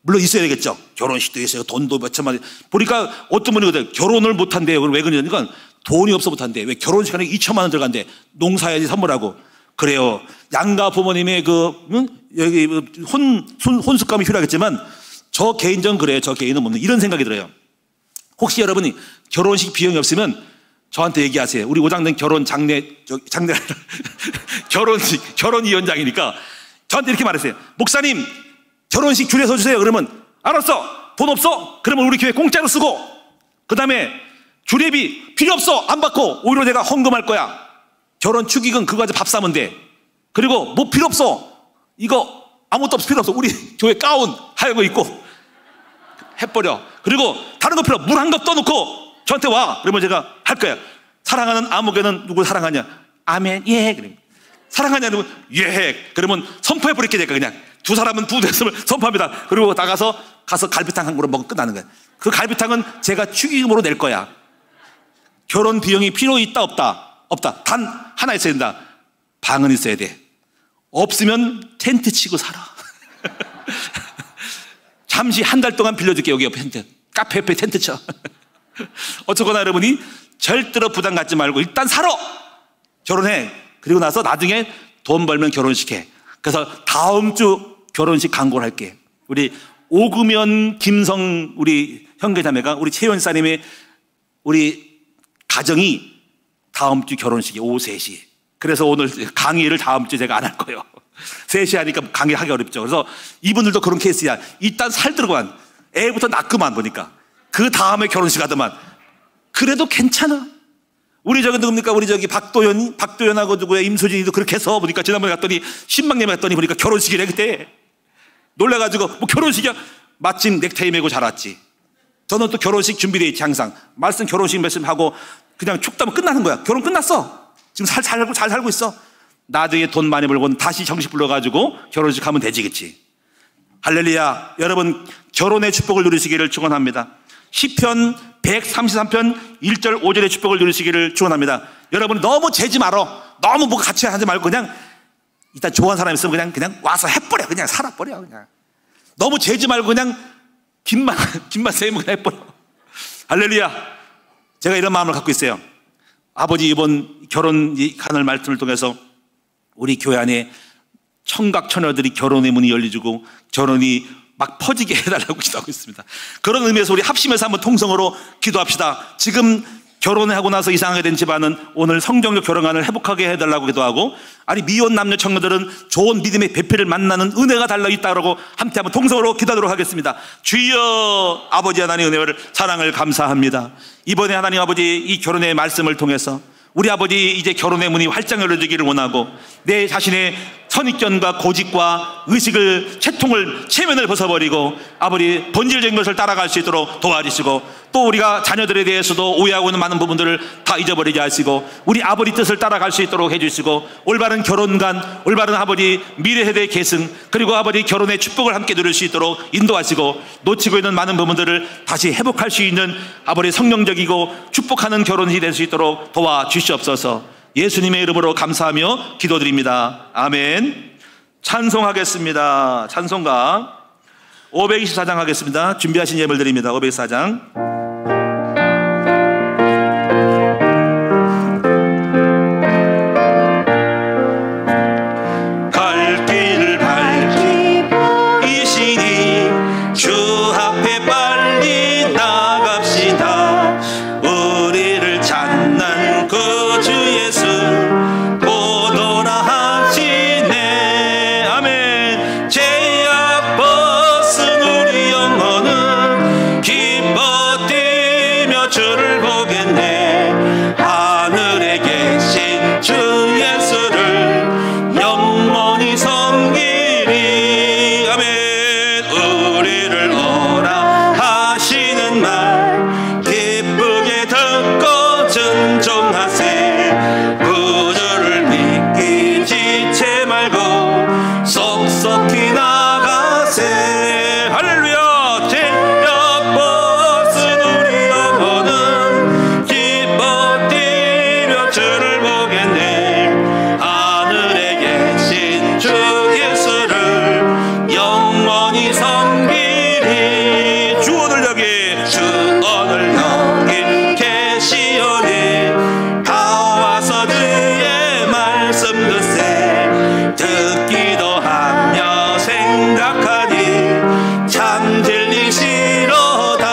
물론 있어야 되겠죠. 결혼식도 있어요. 돈도 몇 천만 원. 보니까 어떤 분이 결혼을 못한대요. 그럼 왜 그러냐니까 돈이 없어 못한대. 왜 결혼식 하는 2천만 원 들어간대. 농사야지 선물하고. 그래요. 양가 부모님의 여기 혼숙감이 필요하겠지만 저 개인적은 그래요. 저 개인은 없는 이런 생각이 들어요. 혹시 여러분이 결혼식 비용이 없으면 저한테 얘기하세요. 우리 오장된 결혼 결혼위원장이니까 저한테 이렇게 말했어요. 목사님 결혼식 줄에 서주세요. 그러면 알았어. 돈 없어? 그러면 우리 교회 공짜로 쓰고, 그 다음에 주례비 필요 없어. 안 받고 오히려 내가 헌금할 거야. 결혼 축의금 그거 가지고 밥 사면 돼. 그리고 뭐 필요 없어. 이거 아무것도 없어. 필요 없어. 우리 교회 가운 하얀 거 입고 해버려. 그리고 다른 거 필요 없어. 물 한 컵 떠놓고 저한테 와. 그러면 제가 할 거야. 사랑하는 아무개는 누구 사랑하냐? 아멘. 예. 그러면 사랑하냐? 누구? 예. 그러면 선포해버릴게. 내가 그냥 두 사람은 두 됐음을 선포합니다. 그리고 나가서 갈비탕 한 그릇 먹고 끝나는 거야. 그 갈비탕은 제가 축의금으로 낼 거야. 결혼 비용이 필요 있다 없다? 없다. 단 하나 있어야 된다. 방은 있어야 돼. 없으면 텐트 치고 살아. 잠시 한 달 동안 빌려줄게. 여기 옆에 텐트, 카페 옆에 텐트 쳐. 어쨌거나 여러분이 절대로 부담 갖지 말고 일단 살아. 결혼해. 그리고 나서 나중에 돈 벌면 결혼식해. 그래서 다음 주 결혼식 광고를 할게. 우리 오금현 김성 우리 형제자매가 우리 최연사님의 우리 가정이 다음 주 결혼식이 오후 3시. 그래서 오늘 강의를 다음 주에 제가 안 할 거예요. 3시 하니까 강의하기 어렵죠. 그래서 이분들도 그런 케이스야. 일단 살들고만 애부터 낳고만 보니까 그 다음에 결혼식 하더만. 그래도 괜찮아. 우리 저기 누굽니까? 우리 저기 박도연하고 누구야? 임수진이도 그렇게 해서 보니까 지난번에 갔더니 신방님에 갔더니 보니까 결혼식이래 그때. 놀라가지고 뭐 결혼식이야? 마침 넥타이 메고 잘 왔지. 저는 또 결혼식 준비되어 있지 항상. 말씀 결혼식 말씀하고 그냥 축담은 끝나는 거야. 결혼 끝났어. 지금 잘 살고 있어. 나중에 돈 많이 벌고 다시 정식 불러가지고 결혼식 하면 되지, 그치? 할렐루야. 여러분 결혼의 축복을 누리시기를 축원합니다. 시편 133편 1절 5절의 축복을 누리시기를 축원합니다. 여러분 너무 재지 말어. 너무 뭐 같이 하지 말고 그냥 일단 좋아하는 사람 있으면 그냥 와서 해버려. 그냥 살아버려. 그냥 너무 재지 말고 그냥 김만 세면 그냥 해버려. 할렐루야. 제가 이런 마음을 갖고 있어요. 아버지 이번 결혼 간을 말씀을 통해서 우리 교회 안에 청각 처녀들이 결혼의 문이 열리고 결혼이 막 퍼지게 해달라고 기도하고 있습니다. 그런 의미에서 우리 합심해서 한번 통성으로 기도합시다. 지금 결혼하고 나서 이상하게 된 집안은 오늘 성경적 결혼관을 회복하게 해달라고 기도하고, 아니 미혼 남녀 청년들은 좋은 믿음의 배필을 만나는 은혜가 달려있다고 함께 한번 통성으로 기도하도록 하겠습니다. 주여, 아버지 하나님 은혜를 사랑을 감사합니다. 이번에 하나님 아버지 이 결혼의 말씀을 통해서 우리 아버지 이제 결혼의 문이 활짝 열려지기를 원하고, 내 자신의 선입견과 고집과 의식을 체면을 벗어버리고 아버지 본질적인 것을 따라갈 수 있도록 도와주시고, 또 우리가 자녀들에 대해서도 오해하고 있는 많은 부분들을 다 잊어버리게 하시고 우리 아버지 뜻을 따라갈 수 있도록 해주시고, 올바른 결혼관, 올바른 아버지 미래 세대의 계승, 그리고 아버지 결혼의 축복을 함께 누릴 수 있도록 인도하시고, 놓치고 있는 많은 부분들을 다시 회복할 수 있는 아버지 성령적이고 축복하는 결혼이 될 수 있도록 도와주시옵소서. 예수님의 이름으로 감사하며 기도드립니다. 아멘. 찬송하겠습니다. 찬송가 524장 하겠습니다. 준비하신 예물 드립니다. 524장. 갈 길을 밝히시니 주 앞에 빨리 나갑시다. 우리를 찾는 그 주 예수 보도라 하시네. 아멘. 제약 벗은 우리 영혼은 기뻐 뛰며 주를 보겠네. 하늘에 계신 주 예수를 영원히 섬기리. 아멘. 우리를 오라 하시는 말 기쁘게 듣고 순종하세. 구주를 믿기 지체 말고 속속히 나가세. 할렐루야. 죄악 벗은 우리 영혼은 기뻐 뛰며 주를 보겠네. 하늘에 계신 주 예수를 영원히 섬기리. 주 오늘 여기, 주 오늘 여기 계시오니 다 와서 주의 말씀 듣세. 듣기도 하며 생각하니 참 진리시로다.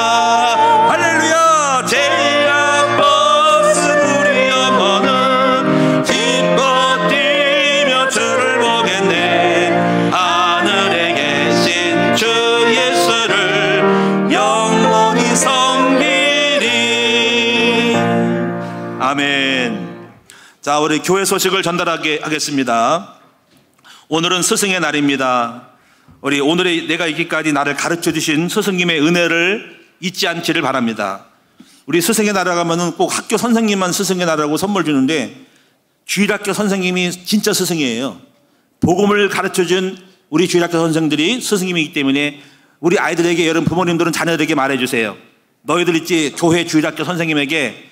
할렐루야. 죄악 벗은 우리 영혼은 기뻐 뛰며 주를 보겠네. 하늘에 계신 주 예수를 영원히 섬기리. 아멘. 자, 우리 교회 소식을 전달하게 하겠습니다. 오늘은 스승의 날입니다. 우리 오늘의 내가 있기까지 나를 가르쳐 주신 스승님의 은혜를 잊지 않기를 바랍니다. 우리 스승의 날에 가면은 꼭 학교 선생님만 스승의 날이라고 선물 주는데, 주일학교 선생님이 진짜 스승이에요. 복음을 가르쳐 준 우리 주일학교 선생들이 스승님이기 때문에 우리 아이들에게, 여러분 부모님들은 자녀들에게 말해주세요. 너희들 있지, 교회 주일학교 선생님에게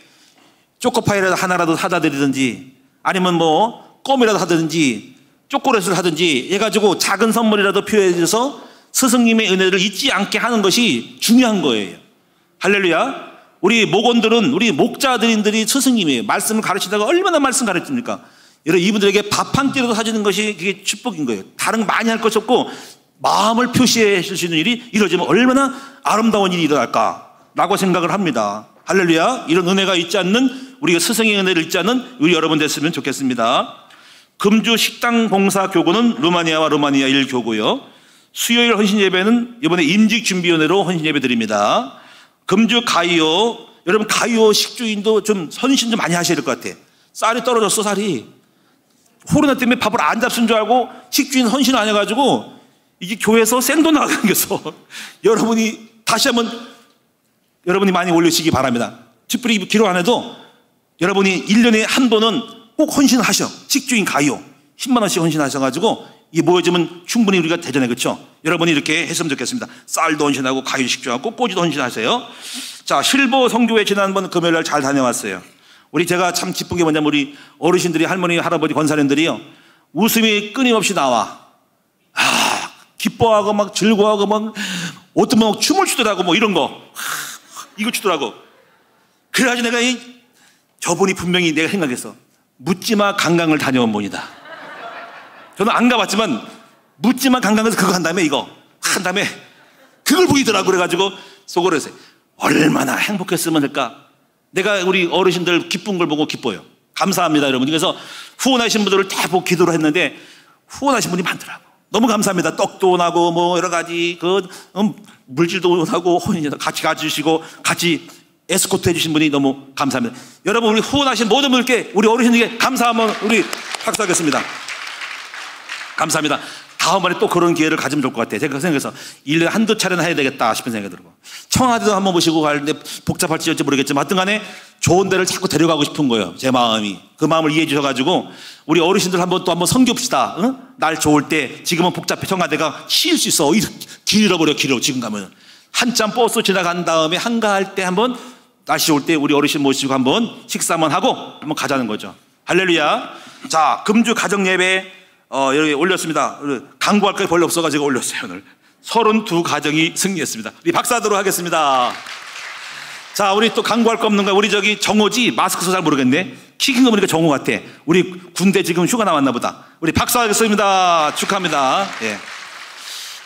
초코파이라도 하나라도 사다 드리든지, 아니면 뭐 껌이라도 하든지 초콜릿을 하든지 해가지고 작은 선물이라도 표해줘서 스승님의 은혜를 잊지 않게 하는 것이 중요한 거예요. 할렐루야. 우리 목원들은, 우리 목자들인들이 스승님이에요. 말씀을 가르치다가 얼마나 말씀 가르칩니까? 여러분, 이분들에게 밥 한 끼라도 사주는 것이 그게 축복인 거예요. 다른 많이 할 것이 없고 마음을 표시해 줄 수 있는 일이 이루어지면 얼마나 아름다운 일이 일어날까라고 생각을 합니다. 할렐루야. 이런 은혜가 있지 않는, 우리가 스승의 은혜를 잊지 않는 우리 여러분 됐으면 좋겠습니다. 금주 식당 봉사 교구는 루마니아와 루마니아 1교구요. 수요일 헌신 예배는 이번에 임직 준비위원회로 헌신 예배 드립니다. 금주 가이오, 여러분 가이오 식주인도 좀 헌신 좀 많이 하셔야 될 것 같아. 쌀이 떨어졌어, 쌀이. 코로나 때문에 밥을 안 잡순 줄 알고 식주인 헌신 안 해가지고 이게 교회에서 생돈 나가게 생겼어. 여러분이 다시 한번 여러분이 많이 올리시기 바랍니다. 특별히 기록 안 해도 여러분이 1년에 한 번은 꼭 헌신을 하셔. 식주인 가이오 10만 원씩 헌신하셔가지고 이 모여지면 충분히 우리가 되잖아요. 그렇죠? 여러분이 이렇게 했으면 좋겠습니다. 쌀도 헌신하고 가이오 식주하고 꼬지도 헌신하세요. 자, 실보 성교회 지난번 금요일 날 잘 다녀왔어요. 우리 제가 참 기쁜 게 뭐냐면 우리 어르신들이, 할머니, 할아버지, 권사님들이요, 웃음이 끊임없이 나와. 기뻐하고 막 즐거워하고 막 어떤 분 춤을 추더라고, 뭐 이런 거. 이거 추더라고. 그래가지고 내가 저분이 분명히 내가 생각했어. 묻지마 강강을 다녀온 분이다. 저는 안 가봤지만 묻지마 강강에서 그거 한 다음에 이거 한 다음에 그걸 보이더라고. 그래가지고 속으로 했어요. 얼마나 행복했으면 될까. 내가 우리 어르신들 기쁜 걸 보고 기뻐요. 감사합니다, 여러분. 그래서 후원하신 분들을 다 보고 기도를 했는데 후원하신 분이 많더라고. 너무 감사합니다. 떡도 나고 뭐 여러 가지 물질도 나고 같이 가주시고 같이 에스코트 해주신 분이 너무 감사합니다. 여러분, 우리 후원하신 모든 분들께, 우리 어르신들께 감사 한번 우리 박수하겠습니다. 감사합니다. 다음번에 또 그런 기회를 가지면 좋을 것 같아요. 제가 생각해서 1년에 한두 차례는 해야 되겠다 싶은 생각이 들고, 청와대도 한번 모시고 가는데 복잡할지 어찌 모르겠지만 하여튼 간에 좋은 데를 자꾸 데려가고 싶은 거예요. 제 마음이. 그 마음을 이해해 주셔가지고 우리 어르신들 한번 섬깁시다. 응? 날 좋을 때. 지금은 복잡해. 청와대가 치일 수 있어. 길 잃어버려. 길을 지금 가면 한참 버스 지나간 다음에 한가할 때 한번, 날씨 올 때 우리 어르신 모시고 한번 식사 한번 하고 한번 가자는 거죠. 할렐루야. 자, 금주 가정 예배 여기 올렸습니다. 강구할 게 별로 없어가지고 올렸어요. 오늘 32가정이 승리했습니다. 우리 박사하도록 하겠습니다. 자, 우리 또 강구할 거 없는가? 우리 저기 정호지, 마스크 써 잘 모르겠네. 키 큰 거 보니까 정호 같아. 우리 군대 지금 휴가 나왔나 보다. 우리 박사하겠습니다. 축하합니다. 예.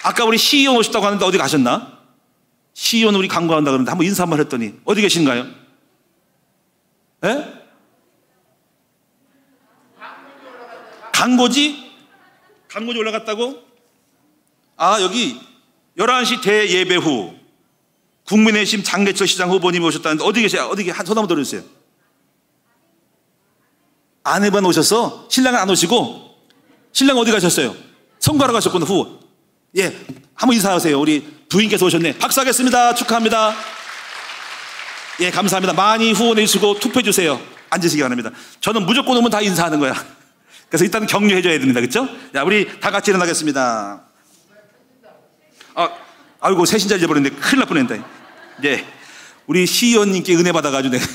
아까 우리 시의원 오셨다고 하는데 어디 가셨나? 시의원 우리 강구한다 그러는데 한번 인사 한번 했더니 어디 계신가요? 예? 강고지? 강고지 올라갔다고? 아, 여기 11시 대예배 후 국민의힘 장례철 시장 후보님이 오셨다는데 어디 계세요? 어디 손 한번 들어주세요. 아내분 오셨어? 신랑은 안 오시고? 신랑 어디 가셨어요? 선거하러 가셨구나. 후보. 예, 한번 인사하세요. 우리 부인께서 오셨네. 박수하겠습니다. 축하합니다. 예, 감사합니다. 많이 후원해 주시고 투표해 주세요. 앉으시기 바랍니다. 저는 무조건 오면 다 인사하는 거야. 그래서 일단 격려해 줘야 됩니다. 그렇죠? 자, 우리 다 같이 일어나겠습니다. 아이고, 새신자 잊어버렸네. 큰일 날 뻔했네. 예, 우리 시의원님께 은혜 받아가지고 내가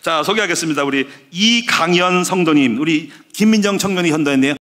자, 소개하겠습니다. 우리 이강연 성도님, 우리 김민정 청년이 현도했네요.